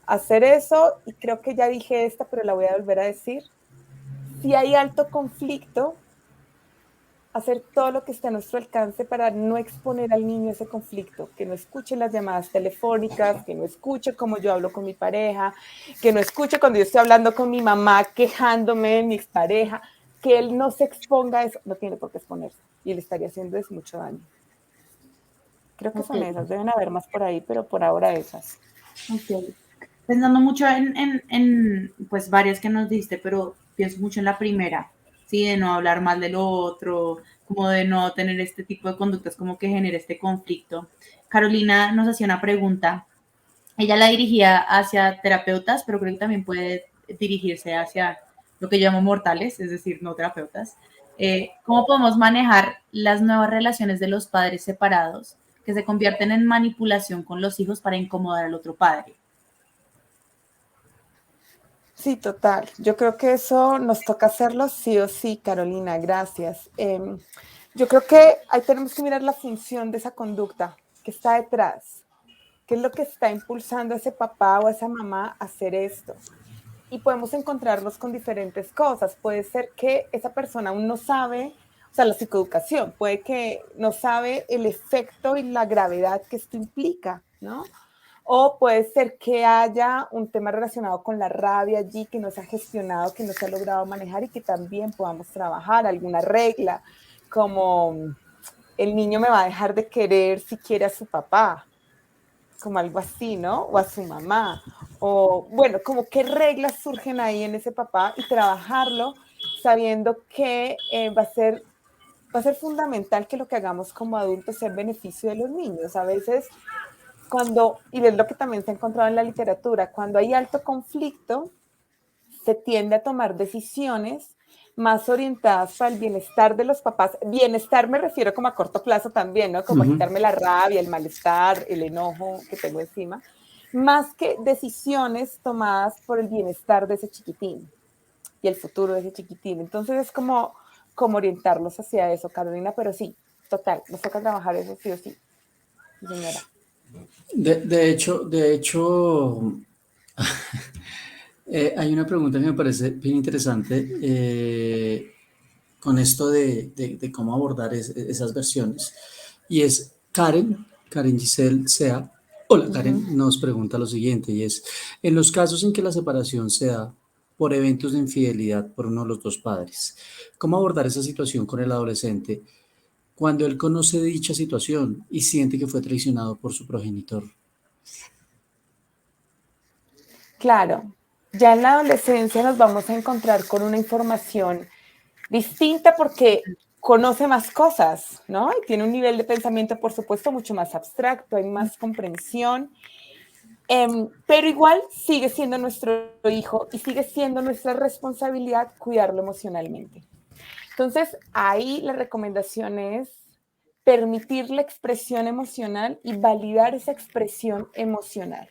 E: hacer eso, y creo que ya dije esta, pero la voy a volver a decir, si hay alto conflicto, hacer todo lo que esté a nuestro alcance para no exponer al niño a ese conflicto, que no escuche las llamadas telefónicas, que no escuche cómo yo hablo con mi pareja, que no escuche cuando yo estoy hablando con mi mamá quejándome de mi expareja, que él no se exponga a eso, no tiene por qué exponerse y le estaría haciendo es mucho daño. Creo que son esas, deben haber más por ahí, pero por ahora esas.
B: Okay. Pensando mucho en pues varias que nos diste, pero pienso mucho en la primera, ¿sí? De no hablar mal del otro, como de no tener este tipo de conductas como que genera este conflicto. Carolina nos hacía una pregunta, ella la dirigía hacia terapeutas, pero creo que también puede dirigirse hacia lo que yo llamo mortales, es decir, no terapeutas. ¿Cómo podemos manejar las nuevas relaciones de los padres separados que se convierten en manipulación con los hijos para incomodar al otro padre?
E: Sí, total. Yo creo que eso nos toca hacerlo sí o sí, Carolina, gracias. Yo creo que ahí tenemos que mirar la función de esa conducta que está detrás. ¿Qué es lo que está impulsando a ese papá o a esa mamá a hacer esto? Y podemos encontrarnos con diferentes cosas. Puede ser que esa persona aún no sabe, o sea, la psicoeducación, puede que no sabe el efecto y la gravedad que esto implica, ¿no? O puede ser que haya un tema relacionado con la rabia allí que no se ha gestionado, que no se ha logrado manejar y que también podamos trabajar alguna regla, como el niño me va a dejar de querer si quiere a su papá, como algo así, ¿no? O a su mamá. O bueno, como qué reglas surgen ahí en ese papá y trabajarlo sabiendo que va a ser fundamental que lo que hagamos como adultos sea en beneficio de los niños. A veces y es lo que también se ha encontrado en la literatura, cuando hay alto conflicto, se tiende a tomar decisiones más orientadas para el bienestar de los papás. Bienestar me refiero como a corto plazo también, ¿no? Como a quitarme la rabia, el malestar, el enojo que tengo encima, más que decisiones tomadas por el bienestar de ese chiquitín y el futuro de ese chiquitín. Entonces es como orientarlos hacia eso, Carolina, pero sí, total, nos toca trabajar eso sí o sí, señora.
C: De hecho, hay una pregunta que me parece bien interesante con esto de cómo abordar esas versiones. Y es Karen Giselle Sea. Hola, Karen, nos pregunta lo siguiente, y es, en los casos en que la separación se da por eventos de infidelidad por uno de los dos padres, ¿cómo abordar esa situación con el adolescente cuando él conoce dicha situación y siente que fue traicionado por su progenitor?
E: Claro, ya en la adolescencia nos vamos a encontrar con una información distinta porque conoce más cosas, ¿no? Y tiene un nivel de pensamiento, por supuesto, mucho más abstracto, hay más comprensión, pero igual sigue siendo nuestro hijo y sigue siendo nuestra responsabilidad cuidarlo emocionalmente. Entonces, ahí la recomendación es permitir la expresión emocional y validar esa expresión emocional.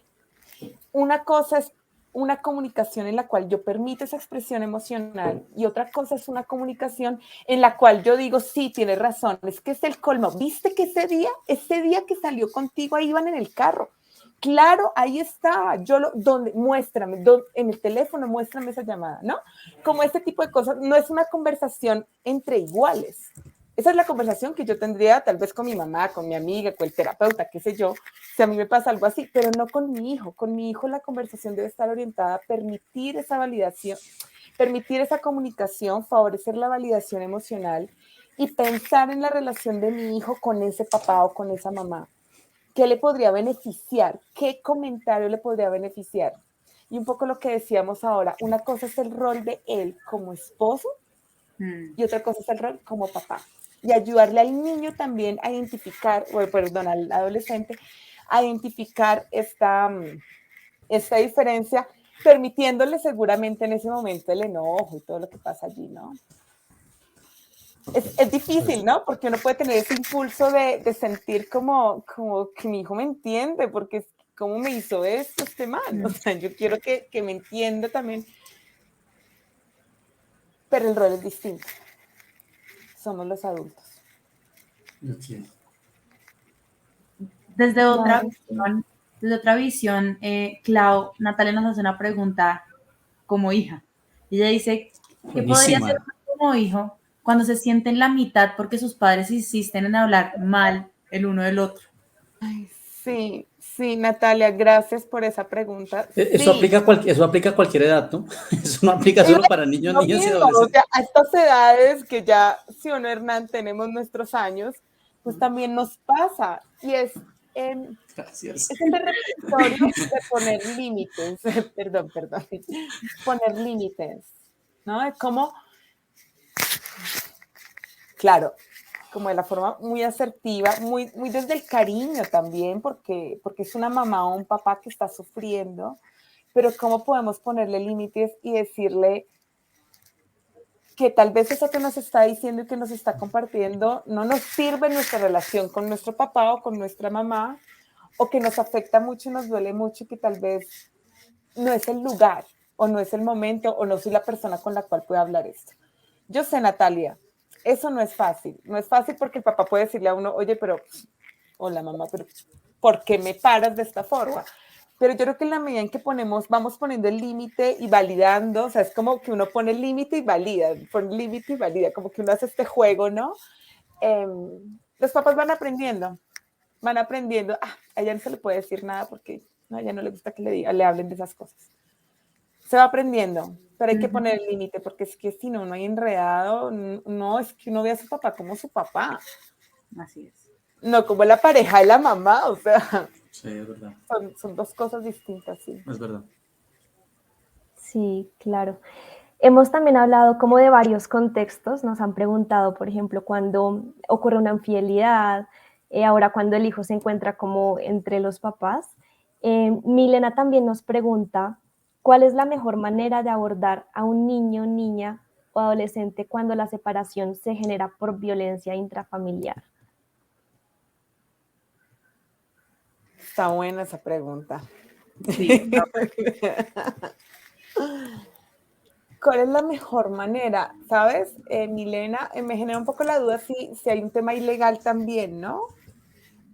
E: Una cosa es una comunicación en la cual yo permito esa expresión emocional y otra cosa es una comunicación en la cual yo digo, sí, tienes razón, es que es el colmo. ¿Viste que ese día que salió contigo, ahí iban en el carro? Claro, ahí estaba, muéstrame, en el teléfono, muéstrame esa llamada, ¿no? Como este tipo de cosas, no es una conversación entre iguales. Esa es la conversación que yo tendría tal vez con mi mamá, con mi amiga, con el terapeuta, qué sé yo, si a mí me pasa algo así, pero no con mi hijo. Con mi hijo la conversación debe estar orientada a permitir esa validación, permitir esa comunicación, favorecer la validación emocional y pensar en la relación de mi hijo con ese papá o con esa mamá. ¿Qué le podría beneficiar? ¿Qué comentario le podría beneficiar? Y un poco lo que decíamos ahora, una cosa es el rol de él como esposo y otra cosa es el rol como papá. Y ayudarle al niño también a identificar, al adolescente, a identificar esta diferencia, permitiéndole seguramente en ese momento el enojo y todo lo que pasa allí, ¿no? Es difícil, ¿no? Porque uno puede tener ese impulso de sentir como que mi hijo me entiende, porque ¿cómo me hizo esto este man? O sea, yo quiero que me entienda también. Pero el rol es distinto. Somos los adultos.
C: Okay.
B: Desde otra visión, Clau, Natalia nos hace una pregunta como hija. Ella dice, ¿qué podría hacer como hijo cuando se siente en la mitad porque sus padres insisten en hablar mal el uno del otro?
E: Ay, sí, Natalia, gracias por esa pregunta.
C: Eso aplica a cualquier edad, ¿no? Eso no aplica solo para niños, niñas y adolescentes.
E: O sea, a estas edades que ya, sí o no, Hernán, tenemos nuestros años, pues también nos pasa. Y es el repertorio de poner límites, perdón, poner límites, ¿no? Es como, claro, como de la forma muy asertiva, muy desde el cariño también, porque es una mamá o un papá que está sufriendo, pero cómo podemos ponerle límites y decirle que tal vez eso que nos está diciendo y que nos está compartiendo no nos sirve en nuestra relación con nuestro papá o con nuestra mamá, o que nos afecta mucho y nos duele mucho y que tal vez no es el lugar o no es el momento o no soy la persona con la cual puedo hablar esto. Yo sé, Natalia, eso no es fácil. No es fácil porque el papá puede decirle a uno, oye, hola mamá, pero ¿por qué me paras de esta forma? Pero yo creo que en la medida en que vamos poniendo el límite y validando, o sea, es como que uno pone el límite y valida, como que uno hace este juego, ¿no? Los papás van aprendiendo, a ella no se le puede decir nada porque ¿no? A ella no le gusta que le hablen de esas cosas. Se va aprendiendo, pero hay que poner el límite, porque es que si no, no hay enredado, no, es que uno ve a su papá como su papá.
B: Así es.
E: No como la pareja de la mamá, o sea,
C: Sí, es verdad.
E: son dos cosas distintas, sí.
C: Es verdad.
D: Sí, claro. Hemos también hablado como de varios contextos, nos han preguntado, por ejemplo, cuando ocurre una infidelidad, ahora cuando el hijo se encuentra como entre los papás. Milena también nos pregunta, ¿cuál es la mejor manera de abordar a un niño, niña o adolescente cuando la separación se genera por violencia intrafamiliar?
E: Está buena esa pregunta.
B: Sí, no,
E: ¿Cuál es la mejor manera? ¿Sabes, Milena? Me genera un poco la duda si hay un tema ilegal también, ¿no?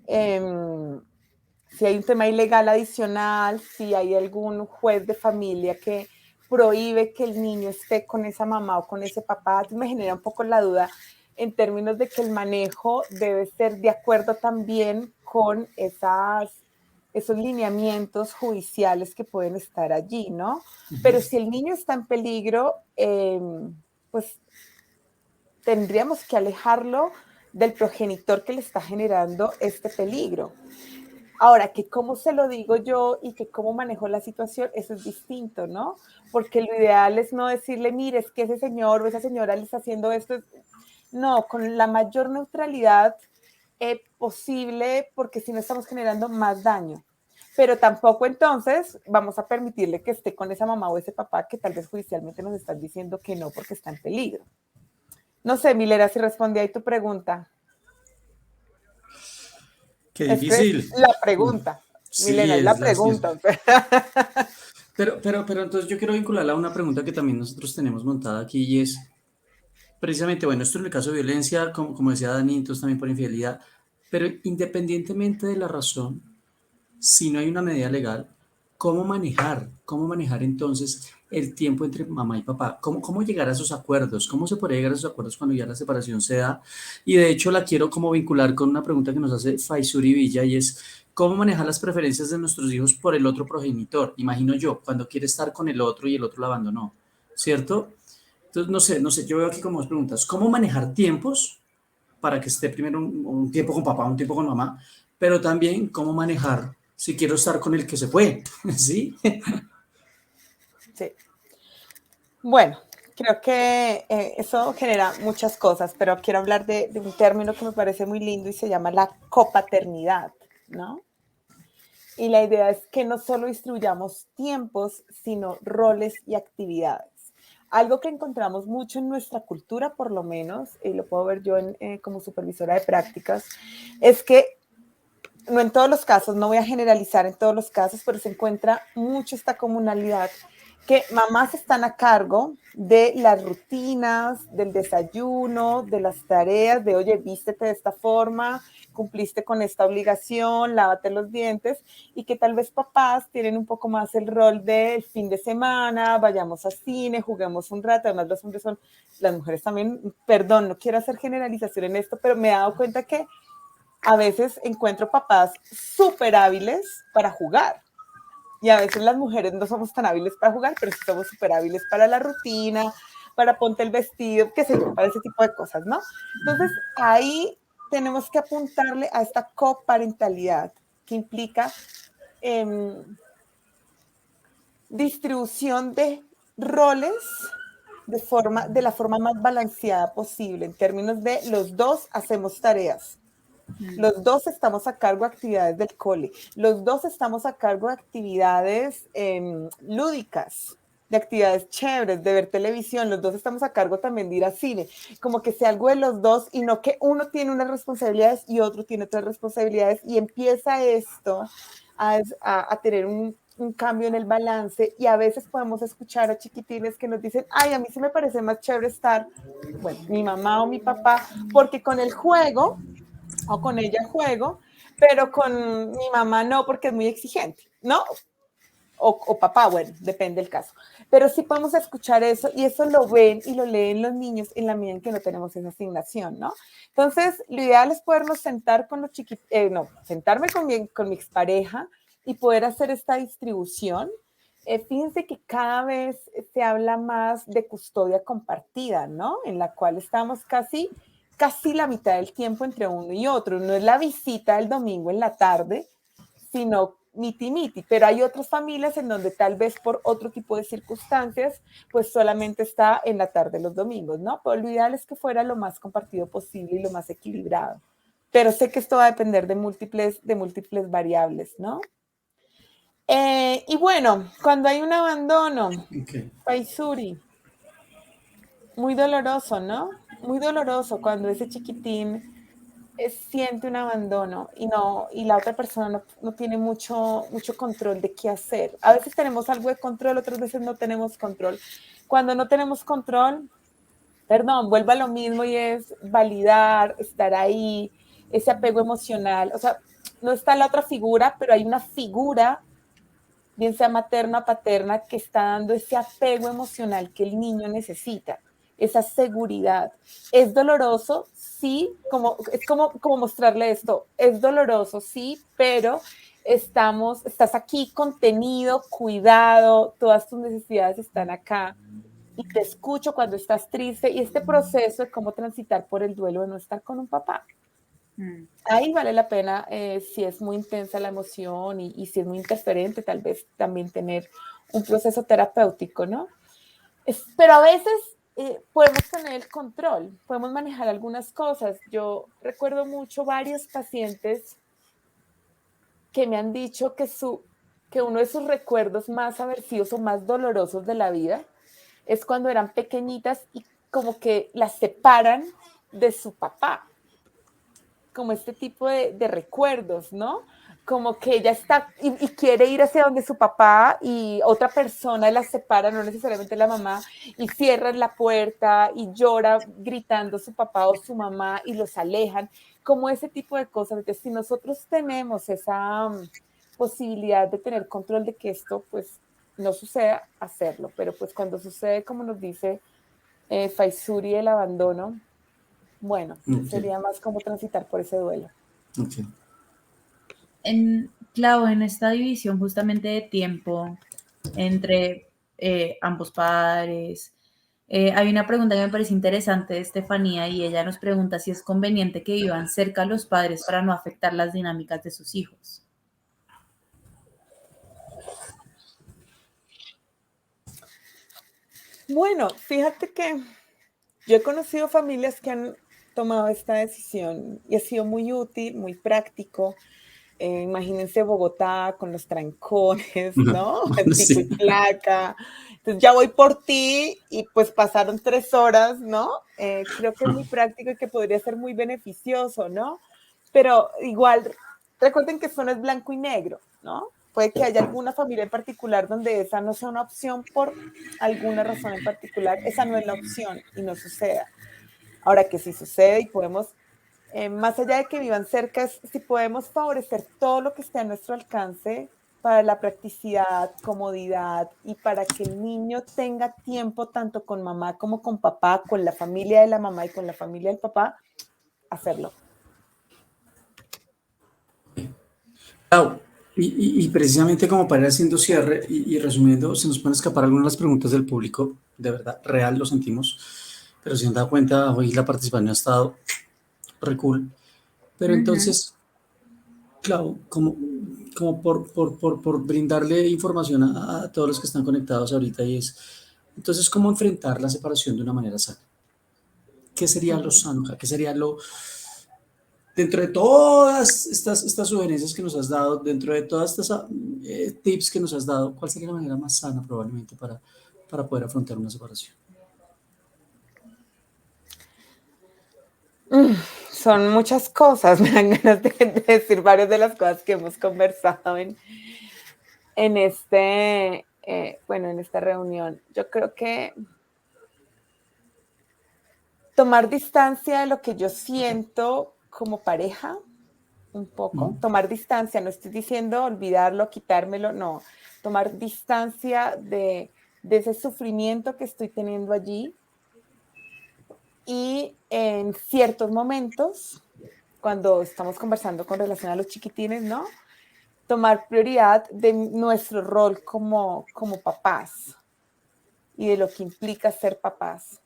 E: Si hay un tema ilegal adicional, si hay algún juez de familia que prohíbe que el niño esté con esa mamá o con ese papá, me genera un poco la duda en términos de que el manejo debe ser de acuerdo también con esos lineamientos judiciales que pueden estar allí, ¿no? Pero si el niño está en peligro, pues tendríamos que alejarlo del progenitor que le está generando este peligro. Ahora, que cómo se lo digo yo y que cómo manejo la situación, eso es distinto, ¿no? Porque lo ideal es no decirle, mire, es que ese señor o esa señora le está haciendo esto. No, con la mayor neutralidad posible, porque si no estamos generando más daño. Pero tampoco entonces vamos a permitirle que esté con esa mamá o ese papá que tal vez judicialmente nos están diciendo que no porque está en peligro. No sé, Milena, si respondí ahí tu pregunta.
C: Qué
E: Es
C: difícil.
E: la pregunta.
C: Sí,
E: Milena, es la pregunta.
C: Pero entonces yo quiero vincularla a una pregunta que también nosotros tenemos montada aquí y es, precisamente, bueno, esto en el caso de violencia, como decía Dani, entonces también por infidelidad, pero independientemente de la razón, si no hay una medida legal, cómo manejar entonces el tiempo entre mamá y papá, cómo llegar a esos acuerdos, cómo se puede llegar a esos acuerdos cuando ya la separación se da. Y de hecho la quiero como vincular con una pregunta que nos hace Faisuri Villa y es, ¿cómo manejar las preferencias de nuestros hijos por el otro progenitor? Imagino yo, cuando quiere estar con el otro y el otro lo abandonó, ¿cierto? Entonces, no sé, yo veo aquí como dos preguntas. ¿Cómo manejar tiempos para que esté primero un tiempo con papá, un tiempo con mamá? Pero también cómo manejar si quiero estar con el que se fue, ¿sí?
E: Sí. Bueno, creo que eso genera muchas cosas, pero quiero hablar de un término que me parece muy lindo y se llama la copaternidad, ¿no? Y la idea es que no solo distribuyamos tiempos, sino roles y actividades. Algo que encontramos mucho en nuestra cultura, por lo menos, y lo puedo ver yo como supervisora de prácticas, es que no en todos los casos, no voy a generalizar en todos los casos, pero se encuentra mucho esta comunalidad que mamás están a cargo de las rutinas, del desayuno, de las tareas, de oye, vístete de esta forma, cumpliste con esta obligación, lávate los dientes, y que tal vez papás tienen un poco más el rol del fin de semana, vayamos al cine, juguemos un rato, además los hombres son, las mujeres también, perdón, no quiero hacer generalización en esto, pero me he dado cuenta que a veces encuentro papás súper hábiles para jugar. Y a veces las mujeres no somos tan hábiles para jugar, pero sí somos súper hábiles para la rutina, para ponte el vestido, qué sé yo, para ese tipo de cosas, ¿no? Entonces, ahí tenemos que apuntarle a esta coparentalidad que implica distribución de roles de la forma más balanceada posible, en términos de los dos hacemos tareas. Los dos estamos a cargo de actividades del cole. Los dos estamos a cargo de actividades lúdicas, de actividades chéveres, de ver televisión. Los dos estamos a cargo también de ir al cine. Como que sea algo de los dos y no que uno tiene unas responsabilidades y otro tiene otras responsabilidades. Y empieza esto a tener un cambio en el balance. Y a veces podemos escuchar a chiquitines que nos dicen, ay, a mí sí me parece más chévere estar, bueno, mi mamá o mi papá, porque con el juego o con ella juego, pero con mi mamá no, porque es muy exigente, ¿no? O papá, bueno, depende del caso. Pero sí podemos escuchar eso y eso lo ven y lo leen los niños en la medida en que no tenemos esa asignación, ¿no? Entonces, lo ideal es podernos sentar con los chiquitos, sentarme con mi expareja y poder hacer esta distribución. Fíjense que cada vez se habla más de custodia compartida, ¿no? En la cual estamos casi la mitad del tiempo entre uno y otro. No es la visita del domingo en la tarde, sino miti-miti, pero hay otras familias en donde tal vez por otro tipo de circunstancias, pues solamente está en la tarde los domingos, ¿no? Pero lo ideal es que fuera lo más compartido posible y lo más equilibrado. Pero sé que esto va a depender de múltiples variables, ¿no? Y bueno, cuando hay un abandono, Faisuri, muy doloroso, ¿no? Muy doloroso cuando ese chiquitín siente un abandono y la otra persona no tiene mucho control de qué hacer. A veces tenemos algo de control, otras veces no tenemos control. Cuando no tenemos control, vuelve a lo mismo y es validar, estar ahí, ese apego emocional. O sea, no está la otra figura, pero hay una figura, bien sea materna o paterna, que está dando ese apego emocional que el niño necesita, esa seguridad. ¿Es doloroso? Sí, es como mostrarle esto. Es doloroso, sí, pero estás aquí contenido, cuidado, todas tus necesidades están acá y te escucho cuando estás triste y este proceso de cómo transitar por el duelo de no estar con un papá. Ahí vale la pena, si es muy intensa la emoción y si es muy interferente, tal vez también tener un proceso terapéutico, ¿no? Pero a veces podemos tener el control, podemos manejar algunas cosas. Yo recuerdo mucho varios pacientes que me han dicho que uno de sus recuerdos más aversivos o más dolorosos de la vida es cuando eran pequeñitas y como que las separan de su papá. Como este tipo de recuerdos, ¿no? Como que ella está y quiere ir hacia donde su papá y otra persona la separa, no necesariamente la mamá, y cierran la puerta y llora gritando su papá o su mamá y los alejan, como ese tipo de cosas. Entonces, si nosotros tenemos esa posibilidad de tener control de que esto, pues, no suceda, hacerlo. Pero pues cuando sucede, como nos dice Faisuri, el abandono, bueno, sería más como transitar por ese duelo.
B: Claro, en esta división justamente de tiempo entre ambos padres, hay una pregunta que me parece interesante de Estefanía y ella nos pregunta si es conveniente que vivan cerca a los padres para no afectar las dinámicas de sus hijos.
E: Bueno, fíjate que yo he conocido familias que han tomado esta decisión y ha sido muy útil, muy práctico. Imagínense Bogotá con los trancones, ¿no? Pico y placa. Entonces ya voy por ti y pues pasaron 3 horas, ¿no? Creo que es muy práctico y que podría ser muy beneficioso, ¿no? Pero igual, recuerden que eso no es blanco y negro, ¿no? Puede que haya alguna familia en particular donde esa no sea una opción por alguna razón en particular. Esa no es la opción y no suceda. Ahora que sí sucede y podemos, más allá de que vivan cerca, si podemos favorecer todo lo que esté a nuestro alcance para la practicidad, comodidad y para que el niño tenga tiempo tanto con mamá como con papá, con la familia de la mamá y con la familia del papá, hacerlo.
C: Claro, y precisamente como para ir haciendo cierre y resumiendo, se nos pueden escapar algunas de las preguntas del público, de verdad, real, lo sentimos, pero si se han dado cuenta, hoy la participación ha estado re cool. Pero entonces, claro, como por brindarle información a todos los que están conectados ahorita, y es, entonces, ¿cómo enfrentar la separación de una manera sana? ¿Qué sería lo sano? ¿Qué sería lo... Dentro de todas estas sugerencias que nos has dado, dentro de todas estas tips que nos has dado, ¿cuál sería la manera más sana probablemente para poder afrontar una separación?
E: Son muchas cosas, me dan ganas de decir varias de las cosas que hemos conversado en esta reunión. Yo creo que tomar distancia de lo que yo siento como pareja, un poco, tomar distancia, no estoy diciendo olvidarlo, quitármelo, no, tomar distancia de ese sufrimiento que estoy teniendo allí y en ciertos momentos, cuando estamos conversando con relación a los chiquitines, ¿no? tomar prioridad de nuestro rol como papás y de lo que implica ser papás.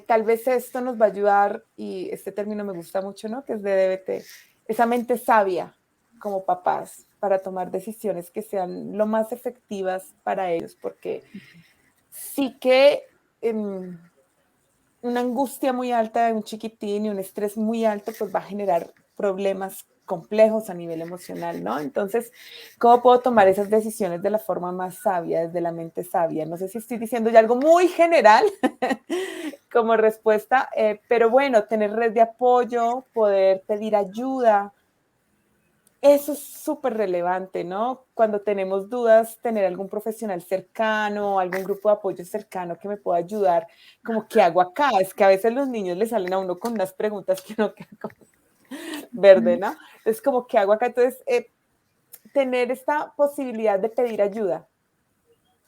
E: Tal vez esto nos va a ayudar, y este término me gusta mucho, ¿no? Que es de DBT, esa mente sabia como papás para tomar decisiones que sean lo más efectivas para ellos, porque sí que una angustia muy alta de un chiquitín y un estrés muy alto pues va a generar problemas complejos a nivel emocional, ¿no? Entonces, ¿cómo puedo tomar esas decisiones de la forma más sabia, desde la mente sabia? No sé si estoy diciendo ya algo muy general como respuesta, pero bueno, tener red de apoyo, poder pedir ayuda, eso es súper relevante, ¿no? Cuando tenemos dudas, tener algún profesional cercano, algún grupo de apoyo cercano que me pueda ayudar, como, ¿qué hago acá? Es que a veces los niños le salen a uno con unas preguntas que no quedan como verde, ¿no? Es como, ¿qué hago acá? Entonces, tener esta posibilidad de pedir ayuda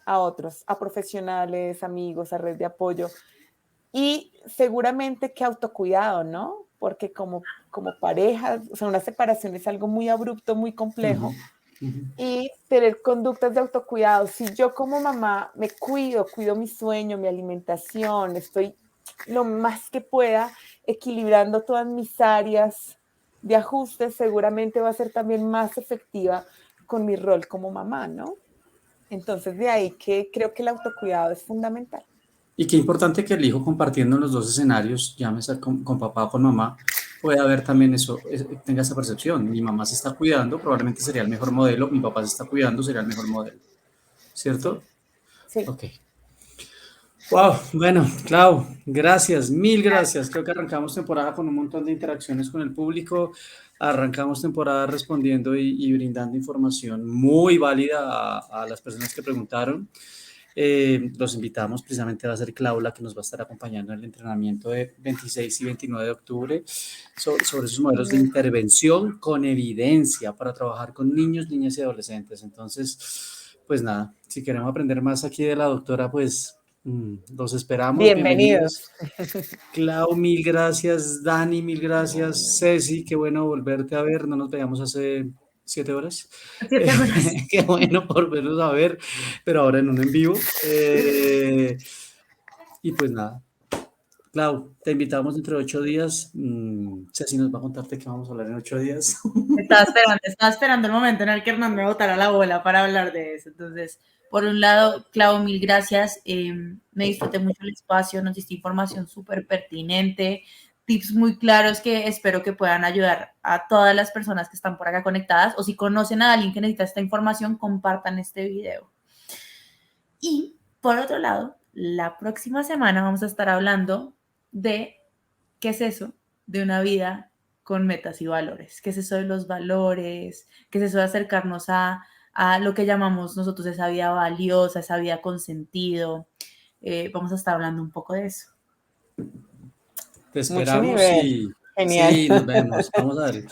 E: a otros, a profesionales, amigos, a red de apoyo. Y seguramente que autocuidado, ¿no? Porque como pareja, o sea, una separación es algo muy abrupto, muy complejo. Y tener conductas de autocuidado. Si yo como mamá me cuido mi sueño, mi alimentación, estoy lo más que pueda equilibrando todas mis áreas de ajuste, seguramente va a ser también más efectiva con mi rol como mamá, ¿no? Entonces, de ahí que creo que el autocuidado es fundamental.
C: Y qué importante que el hijo compartiendo en los dos escenarios, llámese con papá o con mamá, pueda haber también eso, tenga esa percepción. Mi mamá se está cuidando, probablemente sería el mejor modelo, mi papá se está cuidando, sería el mejor modelo. ¿Cierto?
E: Sí.
C: Ok. Wow, bueno, Clau, gracias, mil gracias. Creo que arrancamos temporada con un montón de interacciones con el público, arrancamos temporada respondiendo y brindando información muy válida a las personas que preguntaron. Los invitamos, precisamente va a ser Clau la que nos va a estar acompañando en el entrenamiento de 26 y 29 de octubre sobre esos modelos de intervención con evidencia para trabajar con niños, niñas y adolescentes. Entonces, pues nada, si queremos aprender más aquí de la doctora, pues los esperamos.
E: Bienvenidos.
C: Clau, mil gracias. Dani, mil gracias. Ceci, qué bueno volverte a ver. No nos veíamos hace 7 horas.
B: 7 horas.
C: Qué bueno volvernos a ver, pero ahora en un en vivo. Y pues nada. Clau, te invitamos dentro de 8 días. Ceci nos va a contarte qué vamos a hablar en 8 días.
B: Estaba esperando el momento en el que Hernán me botara la bola para hablar de eso. Entonces, por un lado, Clau, mil gracias. Me disfruté mucho el espacio, nos diste información súper pertinente, tips muy claros que espero que puedan ayudar a todas las personas que están por acá conectadas, o si conocen a alguien que necesita esta información, compartan este video. Y por otro lado, la próxima semana vamos a estar hablando de qué es eso de una vida con metas y valores, qué es eso de los valores, qué es eso de acercarnos a lo que llamamos nosotros esa vida valiosa, esa vida con sentido. Vamos a estar hablando un poco de eso.
C: Te esperamos y
E: genial.
C: Sí, nos vemos. Vamos a ver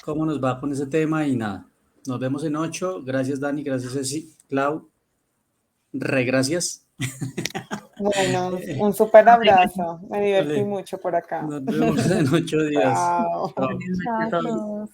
C: cómo nos va con ese tema y nada. Nos vemos en 8. Gracias, Dani. Gracias, Ceci. Clau, gracias.
E: Bueno, un súper abrazo. Me divertí mucho por acá.
C: Nos vemos en 8 días.
E: Chao.
B: Chao a todos.